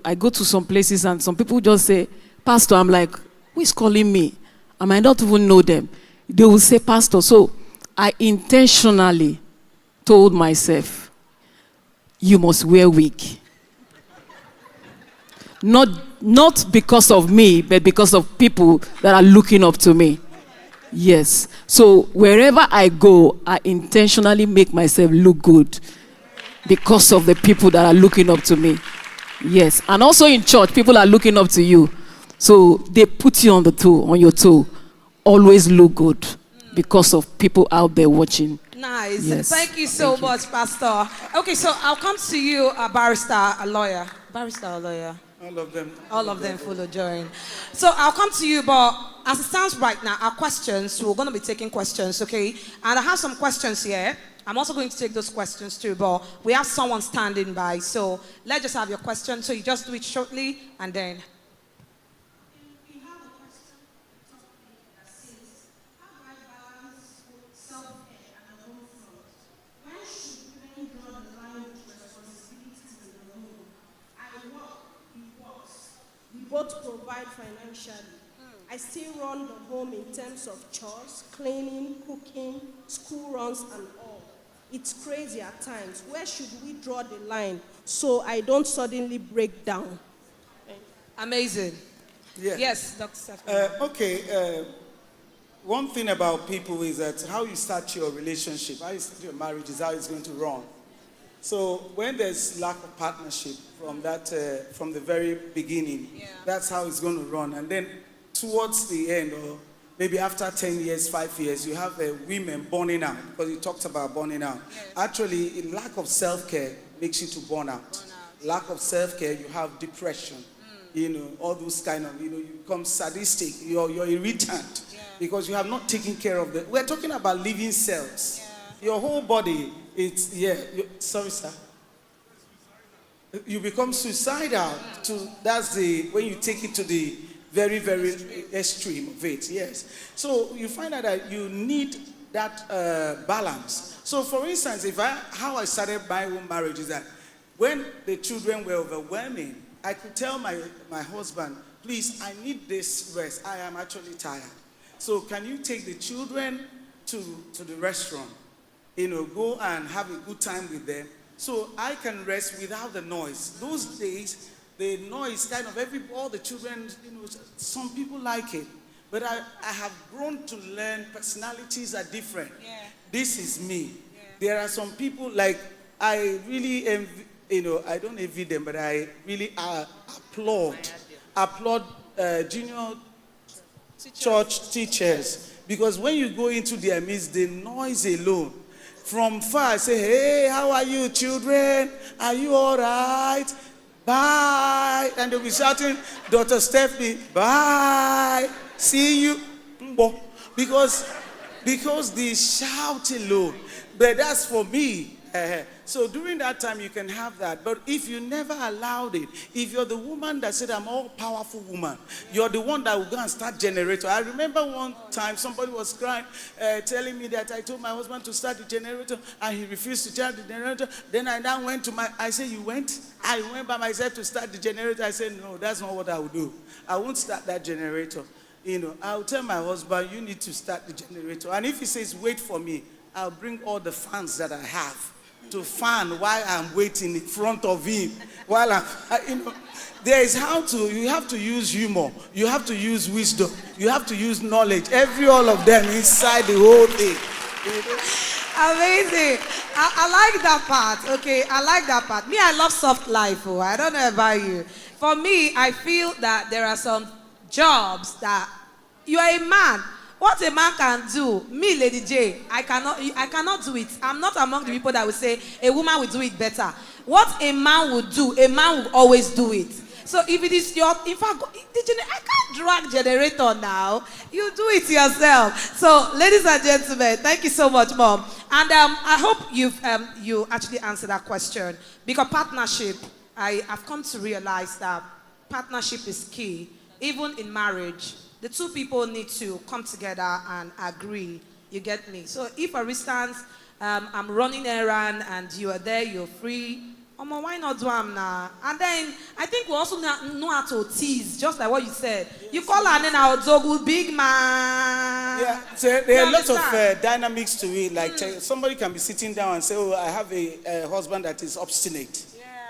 I go to some places and some people just say, Pastor, I'm like, who is calling me? I might not even know them. They will say, Pastor. So I intentionally told myself, you must wear wig. Not because of me, but because of people that are looking up to me. Yes. So wherever I go, I intentionally make myself look good. Because of the people that are looking up to me. Yes. And also in church, people are looking up to you. So they put you on your toe. Always look good because of people out there watching. Nice. Yes. Thank you so much, Pastor. Okay, so I'll come to you, a barrister, a lawyer. Barrister, a lawyer. All of them. All of them follow join. So I'll come to you, but as it stands right now, our questions, we're going to be taking questions, okay? And I have some questions here. I'm also going to take those questions too, but we have someone standing by. So let's just have your question. So you just do it shortly, and then. We have a question that says, how do I balance self-care and a home front? When should women draw the line with responsibilities in the home? I work, he works. We both provide financially. I still run the home in terms of chores, cleaning, cooking, school runs, and all. It's crazy at times. Where should we draw the line so I don't suddenly break down? Amazing. Yeah. Yes, Dr. Stephanie. One thing about people is that how you start your relationship, how you start your marriage is how it's going to run. So when there's lack of partnership from the very beginning, that's how it's going to run. And then towards the end, or maybe after 10 years, 5 years, you have women burning out, because you talked about burning out. Yes. Actually, lack of self-care makes you to burn out. Lack of self-care, you have depression. All those kind of, you become sadistic, you're irritant, because you have not taken care of the, we're talking about living cells. Your whole body, sorry sir. You become suicidal. That's when you take it to the very, very extreme of it, yes. So you find out that you need that balance. So for instance, how I started my own marriage is that when the children were overwhelming, I could tell my husband, please, I need this rest. I am actually tired. So can you take the children to the restaurant? Go and have a good time with them so I can rest without the noise. Those days, the noise kind of all the children, some people like it. But I have grown to learn personalities are different. This is me. There are some people like, I really envy, I don't envy them, but I really applaud junior church teachers. Because when you go into their midst, the noise alone. From far, I say, hey, how are you, children? Are you all right? Bye. And they'll be shouting, Dr. Stephanie, bye. See you. Because they shout alone. But that's for me. So during that time, you can have that. But if you never allowed it, if you're the woman that said, I'm all powerful woman, you're the one that will go and start generator. I remember one time somebody was crying, telling me that I told my husband to start the generator, and he refused to start the generator. Then I now went to I said, you went? I went by myself to start the generator. I said, no, that's not what I will do. I won't start that generator. I'll tell my husband, you need to start the generator. And if he says, wait for me, I'll bring all the fans that I have to fan while I'm waiting in front of him. While there is you have to use humor. You have to use wisdom. You have to use knowledge. All of them inside the whole thing. Amazing. I like that part. Okay, I like that part. Me, I love soft life. Oh, I don't know about you. For me, I feel that there are some jobs that you are a man. What a man can do, me, Lady J, I cannot do it. I'm not among the people that will say a woman will do it better. What a man would do, a man will always do it. So if it is I can't drag generator now. You do it yourself. So, ladies and gentlemen, thank you so much, Mom. And I hope you actually answered that question. Because partnership, I've come to realize that partnership is key, even in marriage. The two people need to come together and agree. You get me? So if, for instance, I'm running errand and you are there, you're free, why not do them now? And then I think we also know how to tease, just like what you said. Yes. You call her and our dog big man. Yeah, so there are lots of dynamics to it. Like somebody can be sitting down and say, oh, I have a husband that is obstinate.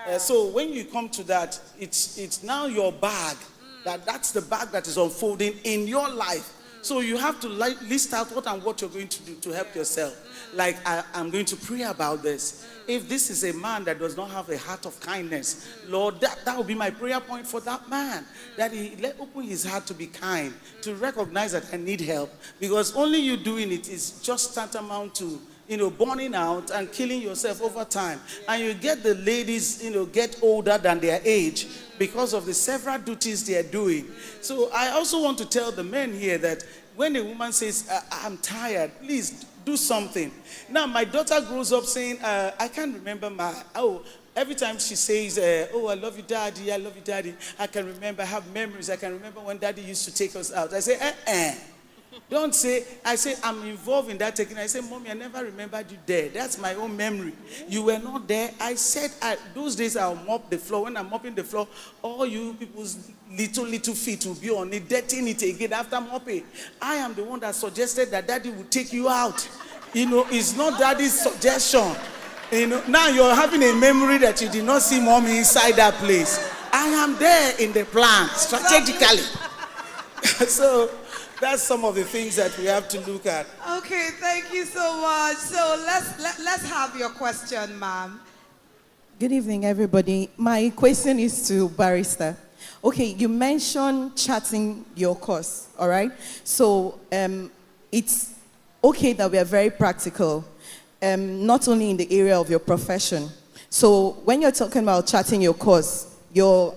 Yeah. So when you come to that, it's now your bag. That's the bag that is unfolding in your life. So you have to list out what you're going to do to help yourself. Like, I'm going to pray about this. If this is a man that does not have a heart of kindness, Lord, that will be my prayer point for that man. That he let open his heart to be kind, to recognize that I need help. Because only you doing it is just tantamount to burning out and killing yourself over time. And you get the ladies, get older than their age because of the several duties they are doing. So I also want to tell the men here that when a woman says, I'm tired, please do something. Now, my daughter grows up saying, I can't remember every time she says, oh, I love you, daddy, I love you, daddy. I can remember, I have memories. I can remember when daddy used to take us out. I say, Don't say, I say, I'm involved in that taking. I say, Mommy, I never remembered you there. That's my own memory. You were not there. I said, those days I'll mop the floor. When I'm mopping the floor, all you people's little feet will be on it, dirtying it again after mopping. I am the one that suggested that daddy would take you out. It's not daddy's suggestion. Now you're having a memory that you did not see mommy inside that place. I am there in the plan, strategically. So, that's some of the things that we have to look at. Okay, thank you so much. So let's have your question, ma'am. Good evening, everybody. My question is to Barrister. Okay, you mentioned charting your course, all right? So it's okay that we are very practical, not only in the area of your profession. So when you're talking about charting your course,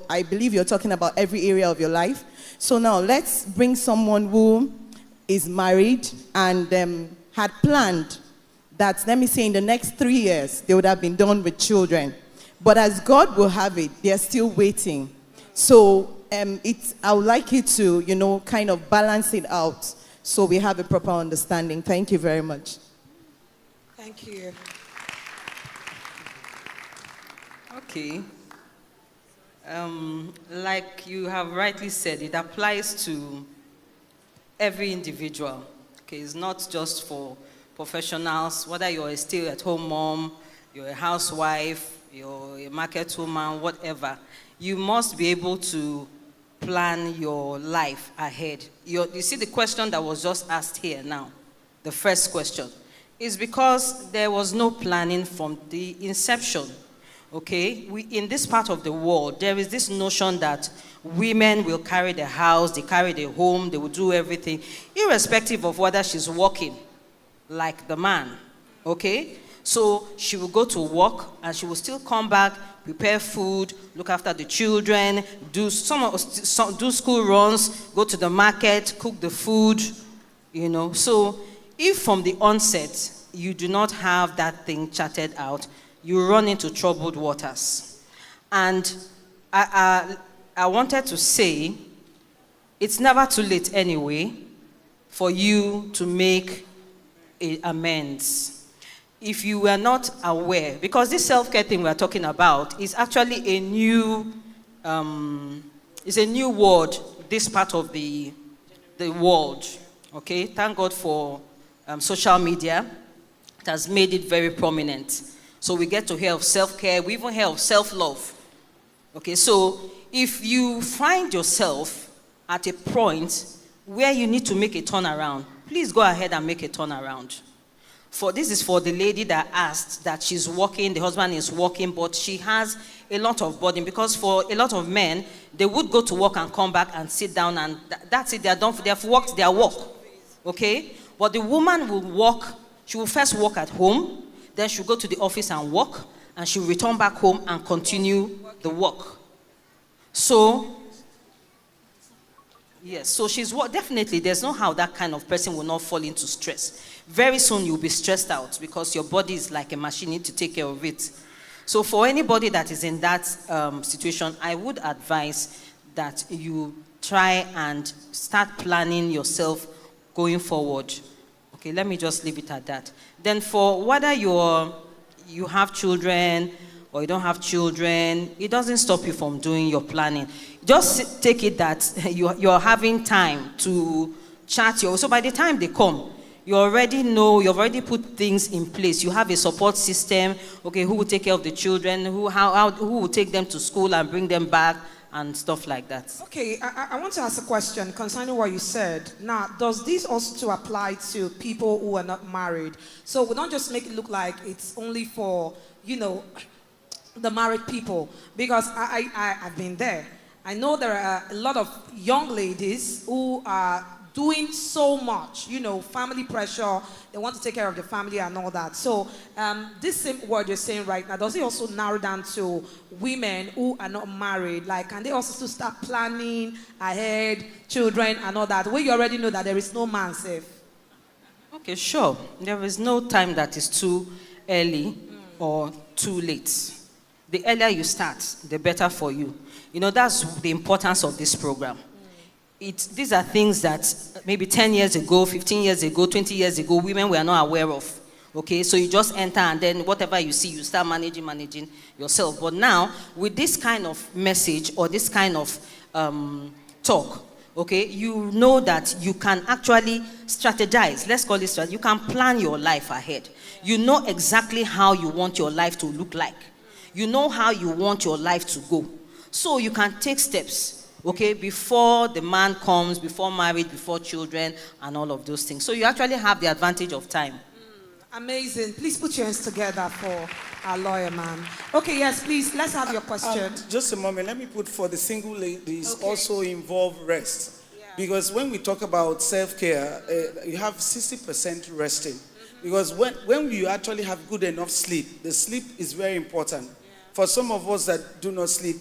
I believe you're talking about every area of your life. So now let's bring someone who is married and had planned that, let me say, in the next 3 years, they would have been done with children. But as God will have it, they're still waiting. So I would like you to, kind of balance it out so we have a proper understanding. Thank you very much. Thank you. Okay. Like you have rightly said, it applies to every individual. Okay, it's not just for professionals, whether you're a stay-at-home mom, you're a housewife, you're a market woman, whatever. You must be able to plan your life ahead. You see the question that was just asked here now, the first question, is because there was no planning from the inception. Okay, in this part of the world, there is this notion that women will carry the house, they carry the home, they will do everything, irrespective of whether she's working like the man. Okay, so she will go to work and she will still come back, prepare food, look after the children, do school runs, go to the market, cook the food, you know. So if from the onset you do not have that thing charted out, you run into troubled waters. And I wanted to say, it's never too late anyway for you to make amends. If you were not aware, because this self-care thing we're talking about is actually a new word, this part of the world. Okay, thank God for social media. It has made it very prominent. So we get to hear of self-care, we even hear of self-love. Okay, so if you find yourself at a point where you need to make a turnaround, please go ahead and make a turnaround. This is for the lady that asked that she's working, the husband is working, but she has a lot of burden, because for a lot of men, they would go to work and come back and sit down and that's it, they're done, they've worked their work. Okay? But the woman will work, she will first work at home, then she'll go to the office and work, and she'll return back home and continue the work. So, yes, so definitely, there's no how that kind of person will not fall into stress. Very soon you'll be stressed out because your body is like a machine, you need to take care of it. So for anybody that is in that situation, I would advise that you try and start planning yourself going forward. Okay, let me just leave it at that. Then for whether you have children or you don't have children, it doesn't stop you from doing your planning. Just take it that you're having time to chat. So by the time they come, you already know, you've already put things in place. You have a support system. Okay, who will take care of the children? Who will take them to school and bring them back and stuff like that. Okay, I want to ask a question concerning what you said. Now, does this also apply to people who are not married? So we don't just make it look like it's only for, the married people, because I've been there. I know there are a lot of young ladies who are doing so much, family pressure, they want to take care of the family and all that. So this same word you're saying right now, does it also narrow down to women who are not married? Like, can they also still start planning ahead, children and all that, where you already know that there is no man safe? Okay, sure. There is no time that is too early or too late. The earlier you start, the better for you. That's the importance of this program. These are things that maybe 10 years ago, 15 years ago, 20 years ago, women were not aware of. Okay, so you just enter and then whatever you see, you start managing yourself. But now, with this kind of message or this kind of talk, okay, you know that you can actually strategize. Let's call it strategy. You can plan your life ahead. You know exactly how you want your life to look like. You know how you want your life to go. So you can take steps, okay, before the man comes, before marriage, before children, and all of those things. So you actually have the advantage of time. Amazing. Please put your hands together for our lawyer man. Okay, yes, please, let's have your question. Just a moment. Let me put for the single ladies also involve rest. Yeah. Because when we talk about self-care, you have 60% resting. Because when you actually have good enough sleep, the sleep is very important. For some of us that do not sleep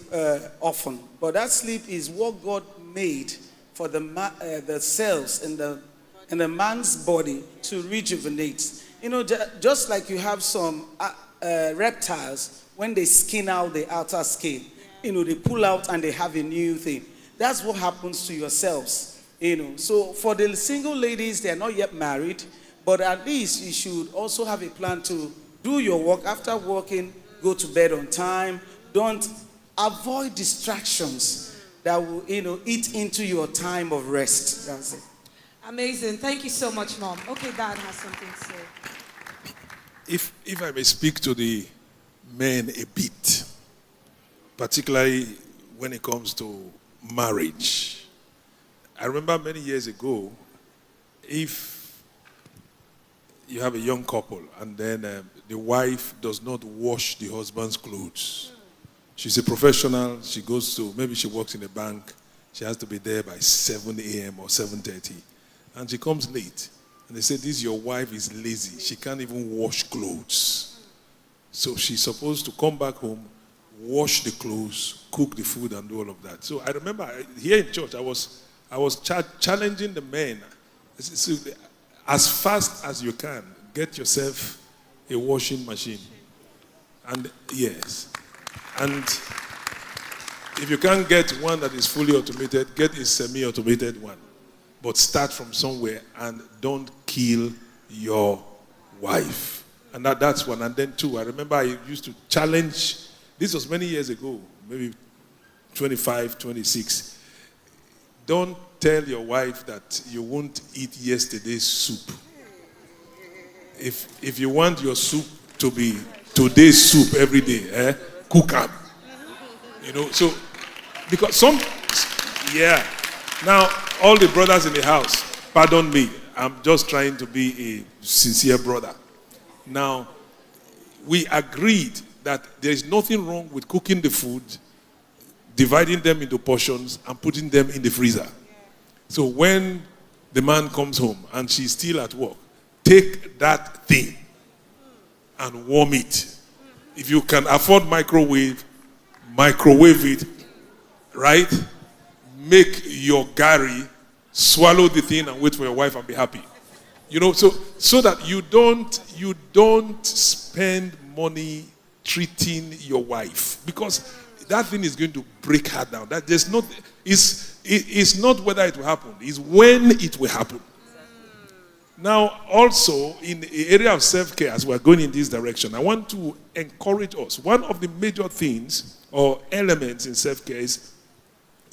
often, but that sleep is what God made for the cells in the man's body to rejuvenate. Just like you have some reptiles, when they skin out the outer skin, they pull out and they have a new thing. That's what happens to yourselves. So for the single ladies, they are not yet married, but at least you should also have a plan to do your work. After working, go to bed on time. Don't avoid distractions that will, eat into your time of rest. That's it. Amazing. Thank you so much, Mom. Okay, Dad has something to say. If I may speak to the men a bit, particularly when it comes to marriage. I remember many years ago, if you have a young couple, and then the wife does not wash the husband's clothes. She's a professional. She goes to, maybe she works in a bank. She has to be there by 7 a.m. or 7:30. And she comes late. And they say, this your wife is lazy. She can't even wash clothes. So she's supposed to come back home, wash the clothes, cook the food, and do all of that. So I remember here in church, I was challenging the men. So as fast as you can, get yourself a washing machine. And yes. And if you can't get one that is fully automated, get a semi-automated one. But start from somewhere and don't kill your wife. And that's one. And then two, I remember I used to challenge, this was many years ago, maybe 25, 26. Don't tell your wife that you won't eat yesterday's soup. If you want your soup to be today's soup every day, cook up. So, because now all the brothers in the house, pardon me, I'm just trying to be a sincere brother. Now, we agreed that there is nothing wrong with cooking the food, dividing them into portions, and putting them in the freezer. So when the man comes home and she's still at work, take that thing and warm it. If you can afford microwave it, right? Make your gari, swallow the thing and wait for your wife and be happy. So that you don't spend money treating your wife, because that thing is going to break her down. That there's not, it's not whether it will happen, it's when it will happen. Now, also, in the area of self-care, as we're going in this direction, I want to encourage us. One of the major things or elements in self-care is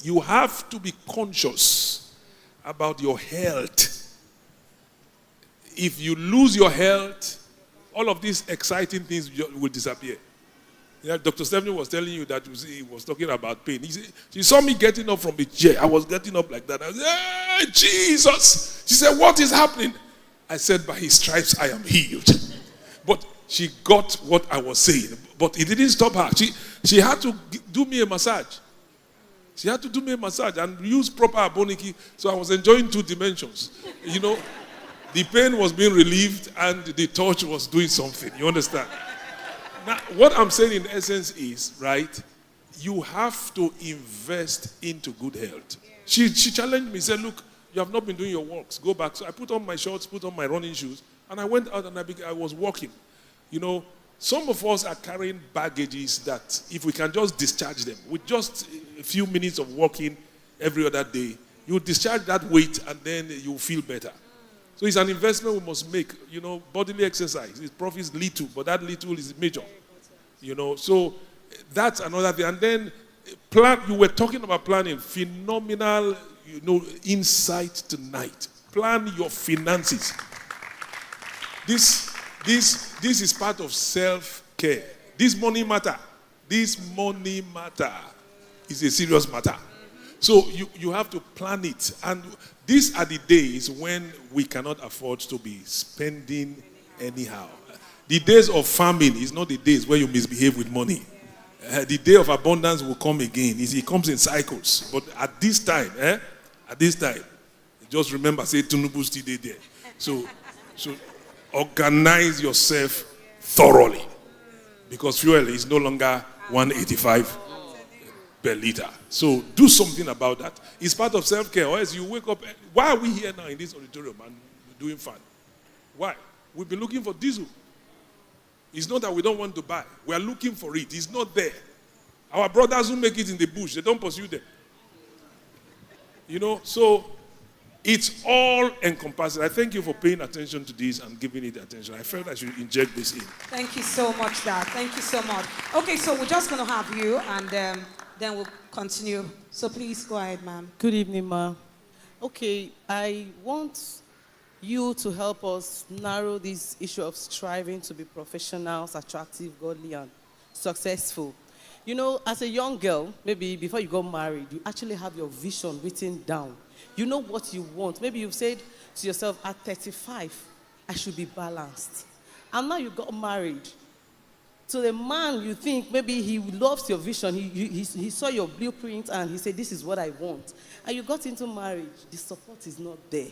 you have to be conscious about your health. If you lose your health, all of these exciting things will disappear. Dr. Stephanie was telling you that he was talking about pain. She saw me getting up from the chair. I was getting up like that. I said, hey, Jesus. She said, what is happening? I said, by his stripes I am healed. But she got what I was saying. But it didn't stop her. She had to do me a massage. She had to do me a massage and use proper aboniki. So I was enjoying two dimensions. The pain was being relieved and the touch was doing something. You understand? Now, what I'm saying in essence is, right, you have to invest into good health. She challenged me, said, look, you have not been doing your walks. Go back. So I put on my shorts, put on my running shoes, and I went out and I was walking. Some of us are carrying baggages that if we can just discharge them, with just a few minutes of walking every other day, you discharge that weight and then you feel better. So it's an investment we must make. Bodily exercise. It profits little, but that little is major. So that's another thing. And then you were talking about planning. Phenomenal, insight tonight. Plan your finances. This is part of self-care. This money matter is a serious matter. So you have to plan it. And these are the days when we cannot afford to be spending anyhow. The days of famine is not the days where you misbehave with money. The day of abundance will come again. It comes in cycles. But at this time, just remember, say Tunubu still there. So organize yourself thoroughly. Because fuel is no longer 185 per liter. So do something about that. It's part of self-care. Or else you wake up. Why are we here now in this auditorium and doing fun? Why? We've been looking for diesel. It's not that we don't want to buy. We are looking for it. It's not there. Our brothers who make it in the bush, they don't pursue them. So it's all encompassing. I thank you for paying attention to this and giving it attention. I felt I should inject this in. Thank you so much, Dad. Thank you so much. Okay, so we're just going to have you, and then we'll continue. So please go ahead, ma'am. Good evening, ma. Okay, I want you to help us narrow this issue of striving to be professionals, attractive, godly, and successful. As a young girl, maybe before you got married, you actually have your vision written down. You know what you want. Maybe you've said to yourself, at 35, I should be balanced. And now you got married. So the man, you think maybe he loves your vision. He saw your blueprint and he said, this is what I want. And you got into marriage. The support is not there.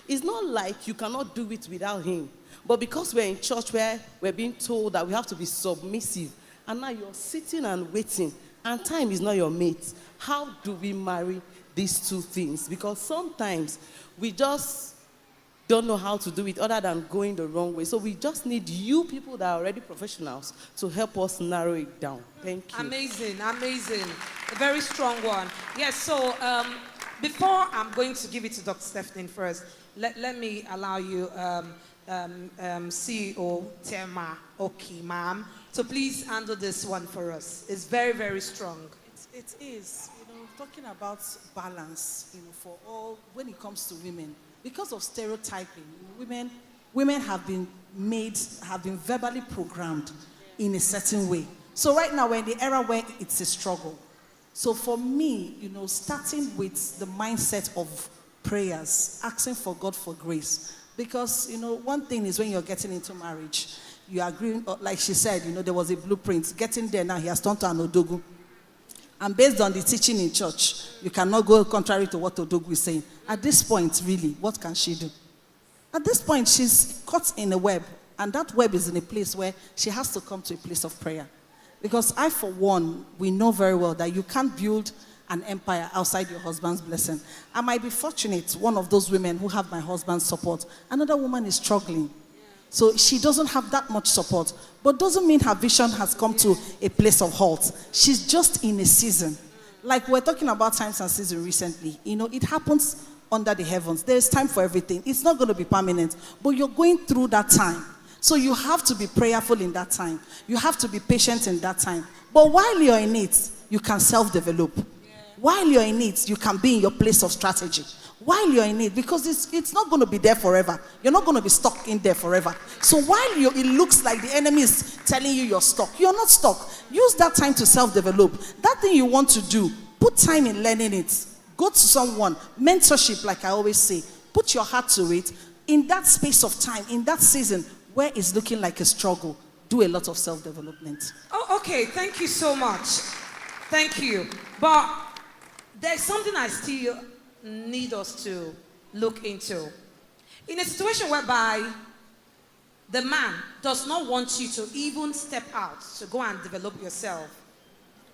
It's not like you cannot do it without him. But because we're in church where we're being told that we have to be submissive, and now you're sitting and waiting, and time is not your mate. How do we marry these two things? Because sometimes we just don't know how to do it other than going the wrong way. So we just need you people that are already professionals to help us narrow it down. Thank you. Amazing, amazing. A very strong one. Yes, so before I'm going to give it to Dr. Stephanie first, let me allow you, CEO Tema Oki, ma'am, so please handle this one for us. It's very, very strong. It is, talking about balance, for all, when it comes to women, because of stereotyping, women have been verbally programmed in a certain way. So right now we're in the era where it's a struggle. So for me, starting with the mindset of prayers, asking for God for grace. Because, one thing is when you're getting into marriage, you agree, like she said, there was a blueprint. Getting there now, he has turned to an Odogu. And based on the teaching in church, you cannot go contrary to what Odogu is saying. At this point, really, what can she do? At this point, she's caught in a web. And that web is in a place where she has to come to a place of prayer. Because I, for one, we know very well that you can't build an empire outside your husband's blessing. I might be fortunate, one of those women who have my husband's support. Another woman is struggling. So she doesn't have that much support, but doesn't mean her vision has come to a place of halt. She's just in a season. Like we're talking about times and seasons recently. It happens under the heavens. There's time for everything. It's not going to be permanent, but you're going through that time. So you have to be prayerful in that time. You have to be patient in that time. But while you're in it, you can self-develop. While you're in it, you can be in your place of strategy. While you're in it, because it's not going to be there forever. You're not going to be stuck in there forever. So while it looks like the enemy is telling you you're stuck, you're not stuck. Use that time to self-develop. That thing you want to do, put time in learning it. Go to someone. Mentorship, like I always say. Put your heart to it. In that space of time, in that season, where it's looking like a struggle, do a lot of self-development. Oh, okay. Thank you so much. Thank you. But there's something I still need us to look into. In a situation whereby the man does not want you to even step out to go and develop yourself,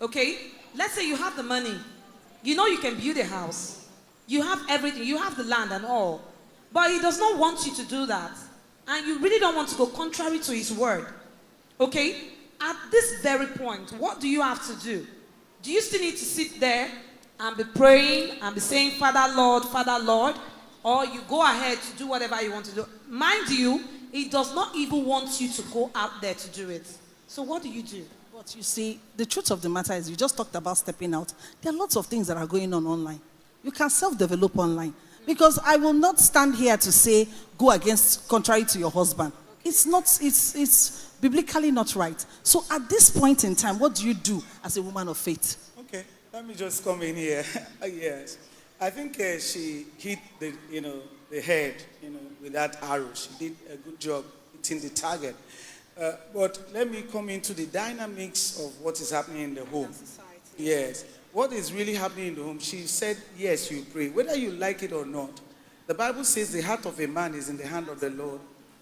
okay? Let's say you have the money. You can build a house. You have everything. You have the land and all. But he does not want you to do that. And you really don't want to go contrary to his word. Okay? At this very point, what do you have to do? Do you still need to sit there and be praying and be saying, Father, Lord, or you go ahead to do whatever you want to do? Mind you, he does not even want you to go out there to do it. So what do you do? But you see, the truth of the matter is, you just talked about stepping out. There are lots of things that are going on online. You can self-develop online. Because I will not stand here to say, go against, contrary to your husband. It's biblically not right. So at this point in time, what do you do as a woman of faith? Okay, let me just come in here. Yes, I think she hit the head, with that arrow. She did a good job hitting the target. But let me come into the dynamics of what is happening in the home. Yes, what is really happening in the home? She said, yes, you pray, whether you like it or not. The Bible says the heart of a man is in the hand of the Lord,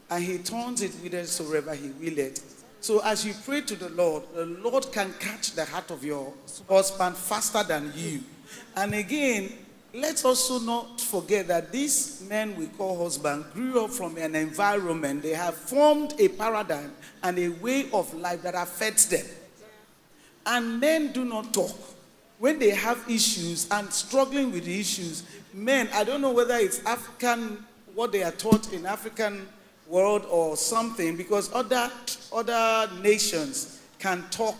and he turns it whithersoever he willeth. So as you pray to the Lord can catch the heart of your husband faster than you. And again, let's also not forget that these men we call husband grew up from an environment. They have formed a paradigm and a way of life that affects them. And men do not talk. When they have issues and struggling with the issues, men, I don't know whether it's African, what they are taught in African world or something, because other nations can talk,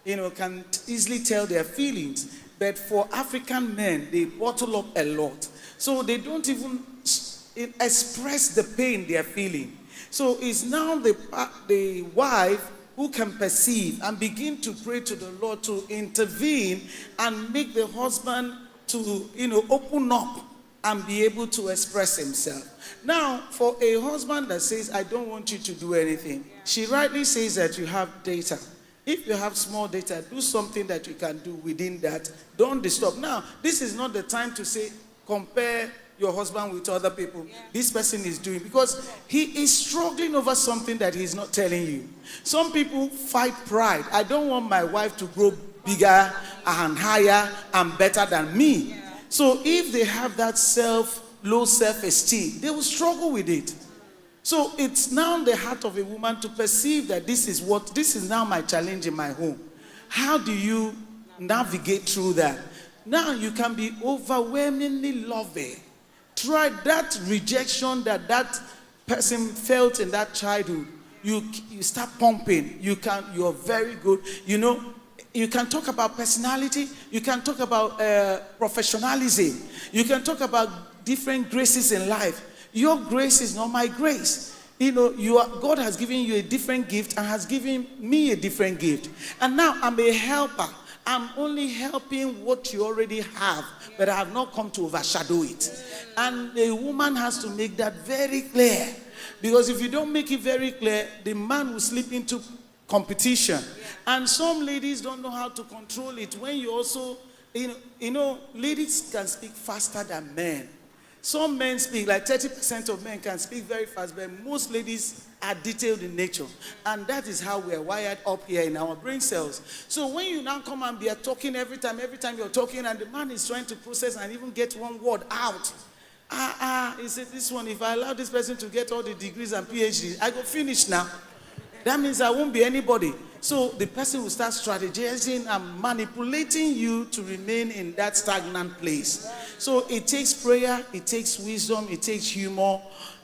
can easily tell their feelings. But for African men, they bottle up a lot. So they don't even express the pain they are feeling. So it's now the wife who can perceive and begin to pray to the Lord to intervene and make the husband to, open up and be able to express himself. Now, for a husband that says, I don't want you to do anything, she rightly says that you have data. If you have small data, do something that you can do within that. Don't disturb. Now, this is not the time to say, compare your husband with other people. This person is doing, because he is struggling over something that he's not telling you. Some people fight pride. I don't want my wife to grow bigger and higher and better than me. So if they have that low self-esteem, they will struggle with it. So it's now the heart of a woman to perceive that this is now my challenge in my home. How do you navigate through that? Now you can be overwhelmingly loving. Try that rejection that person felt in that childhood. You start pumping. You're very good. You know, you can talk about personality. You can talk about professionalism. You can talk about different graces in life. Your grace is not my grace. You know, God has given you a different gift and has given me a different gift. And now I'm a helper. I'm only helping what you already have, but I have not come to overshadow it. And a woman has to make that very clear. Because if you don't make it very clear, the man will slip into competition. And some ladies don't know how to control it. When you also, you know, ladies can speak faster than men. Some men speak, like 30% of men can speak very fast, but most ladies are detailed in nature. And that is how we are wired up here in our brain cells. So when you now come and be talking every time you're talking, and the man is trying to process and even get one word out. He said, this one, if I allow this person to get all the degrees and PhDs, I go finish now. That means I won't be anybody. So the person will start strategizing and manipulating you to remain in that stagnant place. So it takes prayer, it takes wisdom, it takes humor,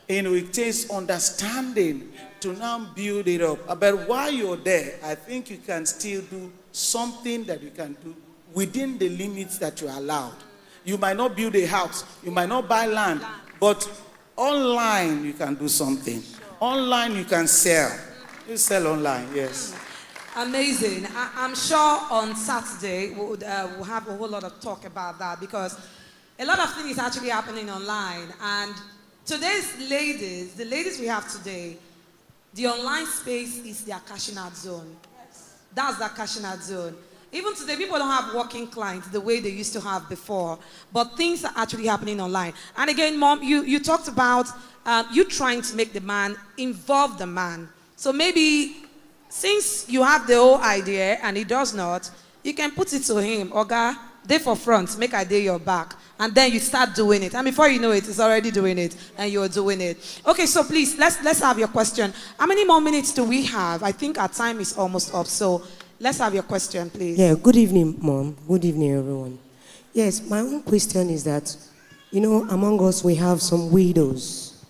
it takes understanding to now build it up. But while you're there, I think you can still do something that you can do within the limits that you're allowed. You might not build a house, you might not buy land, but online you can do something. Online you can sell. You sell online, yes. Amazing. I'm sure on Saturday we'll have a whole lot of talk about that, because a lot of things is actually happening online. And today's ladies, the ladies we have today, the online space is their cashing out zone. That's their cashing out zone. Even today, people don't have working clients the way they used to have before, but things are actually happening online. And again, Mom, you talked about you trying to make the man involve the man. So maybe since you have the whole idea and he does not, you can put it to him. Oga, day for front, make I day your back. And then you start doing it. And before you know it, it's already doing it and you're doing it. Okay, so please, let's have your question. How many more minutes do we have? I think our time is almost up. So let's have your question, please. Yeah, good evening, Mom. Good evening, everyone. Yes, my own question is that, among us we have some widows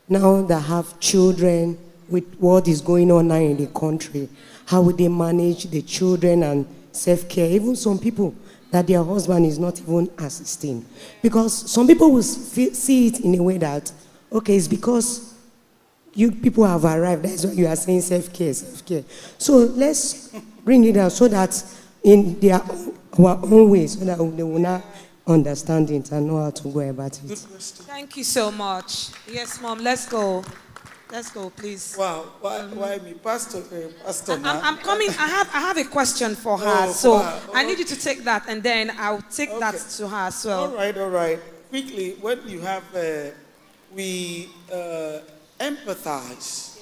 now that have children with what is going on now in the country. How would they manage the children and self-care? Even some people that their husband is not even assisting. Because some people will see it in a way that, okay, it's because you people have arrived. That's why you are saying self-care, self-care. So let's bring it down so that in our own way, so that they will not understand it and know how to go about it. Thank you so much. Yes, Mom, let's go. Let's go, please. Wow, why me? Pastor now? I'm coming. I have a question for her. So wow. I need you to take that, and then I'll take that to her as well. All right. Quickly, when you have, we empathize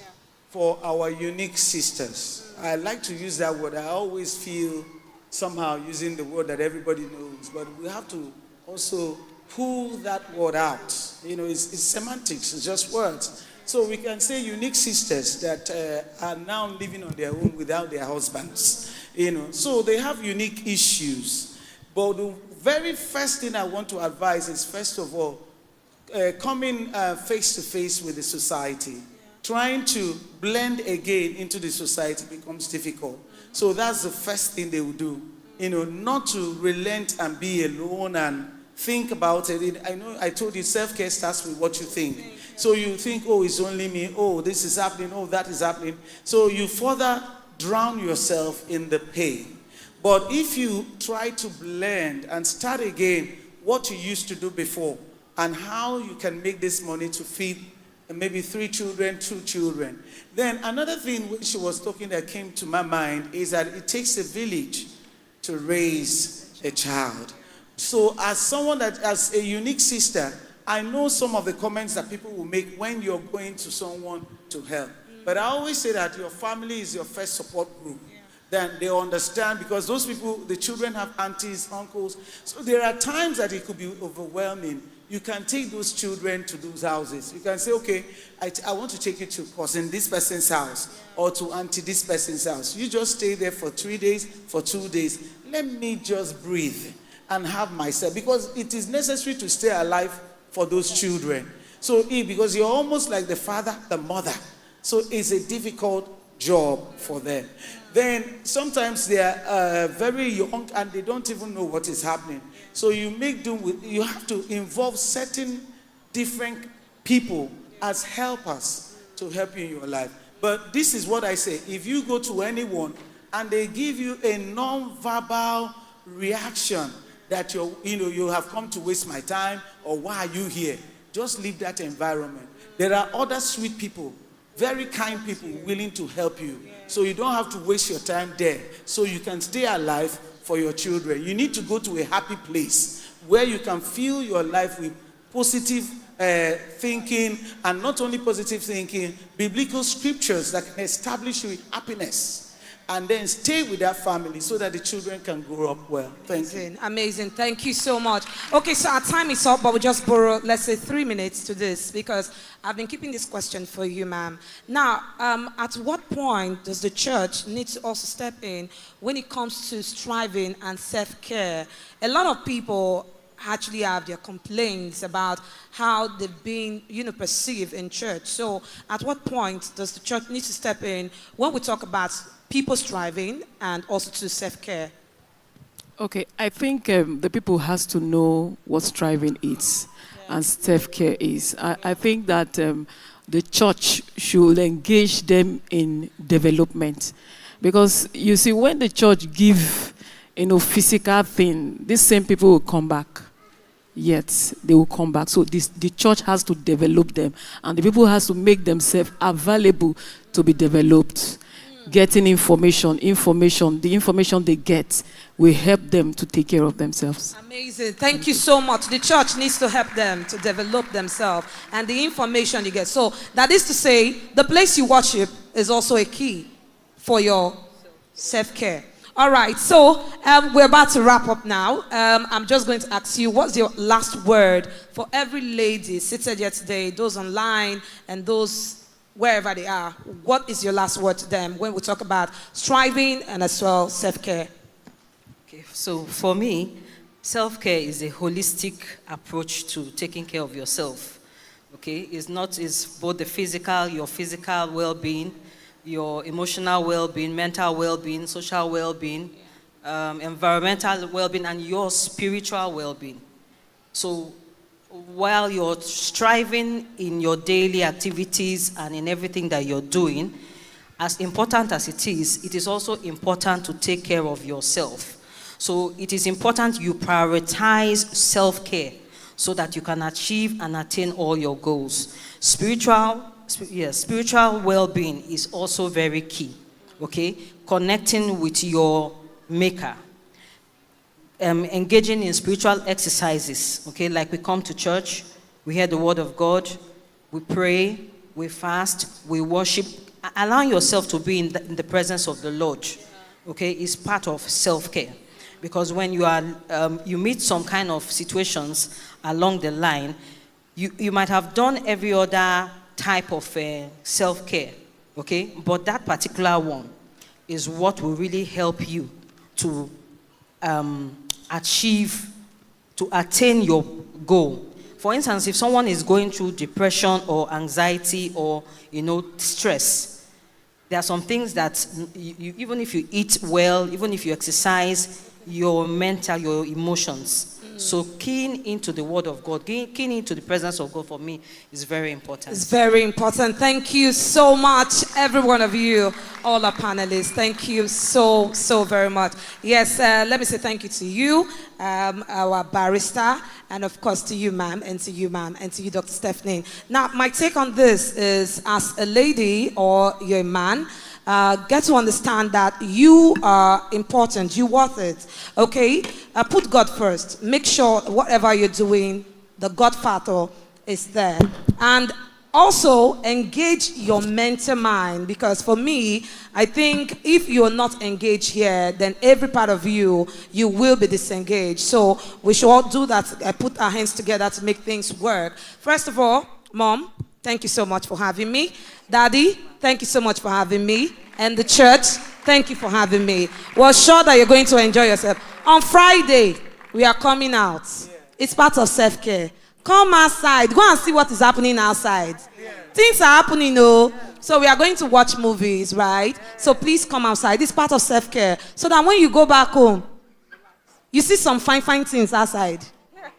for our unique sisters. I like to use that word. I always feel somehow using the word that everybody knows, but we have to also pull that word out. It's semantics, it's just words. So we can say unique sisters that are now living on their own without their husbands. So they have unique issues. But the very first thing I want to advise is, first of all, coming face to face with the society. Trying to blend again into the society becomes difficult. So that's the first thing they will do. Not to relent and be alone and think about it. I know I told you self-care starts with what you think. So you think, oh, it's only me. Oh, this is happening. Oh, that is happening. So you further drown yourself in the pain. But if you try to blend and start again what you used to do before, and how you can make this money to feed maybe 3 children, 2 children. Then another thing which she was talking that came to my mind is that it takes a village to raise a child. So as someone that, as a unique sister, I know some of the comments that people will make when you're going to someone to help. But I always say that your family is your first support group. Then they understand, because those people, the children have aunties, uncles. So there are times that it could be overwhelming. You can take those children to those houses. You can say, okay, I want to take you to cousin this person's house or to auntie this person's house. You just stay there for 3 days, for 2 days. Let me just breathe and have myself, because it is necessary to stay alive for those children. So because you're almost like the father, the mother. So it's a difficult job for them. Then sometimes they are very young and they don't even know what is happening. So you have to involve certain different people as helpers to help you in your life. But this is what I say: if you go to anyone and they give you a non-verbal reaction that you have come to waste my time, or why are you here, just leave that environment. There are other sweet people, very kind people willing to help you. So you don't have to waste your time there. So you can stay alive for your children. You need to go to a happy place where you can fill your life with positive thinking, and not only positive thinking, biblical scriptures that can establish you with happiness. And then stay with that family so that the children can grow up well. Thank you. Amazing. Thank you so much. Okay, so our time is up, but we just borrow, let's say, 3 minutes to this, because I've been keeping this question for you, ma'am. Now, at what point does the church need to also step in when it comes to striving and self-care? A lot of people actually have their complaints about how they've been, perceived in church. So at what point does the church need to step in when we talk about people striving and also to self-care? Okay, I think the people has to know what striving is and self-care is. I think that the church should engage them in development, because you see, when the church give physical thing, these same people will come back. Yet they will come back. So the church has to develop them, and the people has to make themselves available to be developed. Getting information, the information they get will help them to take care of themselves. Amazing. Thank you so much. The church needs to help them to develop themselves, and the information you get. So that is to say, the place you worship is also a key for your self-care. All right, so we're about to wrap up now. I'm just going to ask you, what's your last word for every lady seated here today, those online and those wherever they are? What is your last word to them when we talk about striving and as well self-care? Okay, so for me, self-care is a holistic approach to taking care of yourself. Okay, it's both your physical well-being, your emotional well-being, mental well-being, social well-being, environmental well-being, and your spiritual well-being. So while you're striving in your daily activities and in everything that you're doing, as important as it is also important to take care of yourself. So it is important you prioritize self-care so that you can achieve and attain all your goals. Spiritual well-being is also very key, okay? Connecting with your maker. Engaging in spiritual exercises, okay? Like we come to church, we hear the word of God, we pray, we fast, we worship. Allowing yourself to be in the presence of the Lord, okay, is part of self-care. Because when you meet some kind of situations along the line, you might have done every other type of self-care, okay? But that particular one is what will really help you to attain your goal. For instance, if someone is going through depression or anxiety or, stress, there are some things that even if you eat well, even if you exercise, your emotions So keying into the word of God, keying into the presence of God for me is very important. It's very important. Thank you so much, every one of you, all our panelists. Thank you so very much. Yes, let me say thank you to you, our barrister, and of course to you, ma'am, and to you, ma'am, and to you, Dr. Stephanie. Now, my take on this is, as a lady or you're a man, get to understand that you are important, you're worth it, okay? Put God first. Make sure whatever you're doing, the God factor is there. And also engage your mental mind, because for me, I think if you're not engaged here, then every part of you will be disengaged. So we should all do that, put our hands together to make things work. First of all, Mom, thank you so much for having me. Daddy, thank you so much for having me. And the church, thank you for having me. We're sure that you're going to enjoy yourself. On Friday, we are coming out. It's part of self-care. Come outside. Go and see what is happening outside. Things are happening, oh. So we are going to watch movies, right? So please come outside. It's part of self-care. So that when you go back home, you see some fine things outside.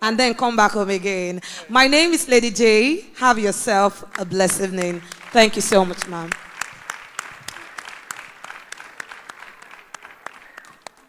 And then come back home again. My name is Lady J. Have yourself a blessed evening. Thank you so much, ma'am.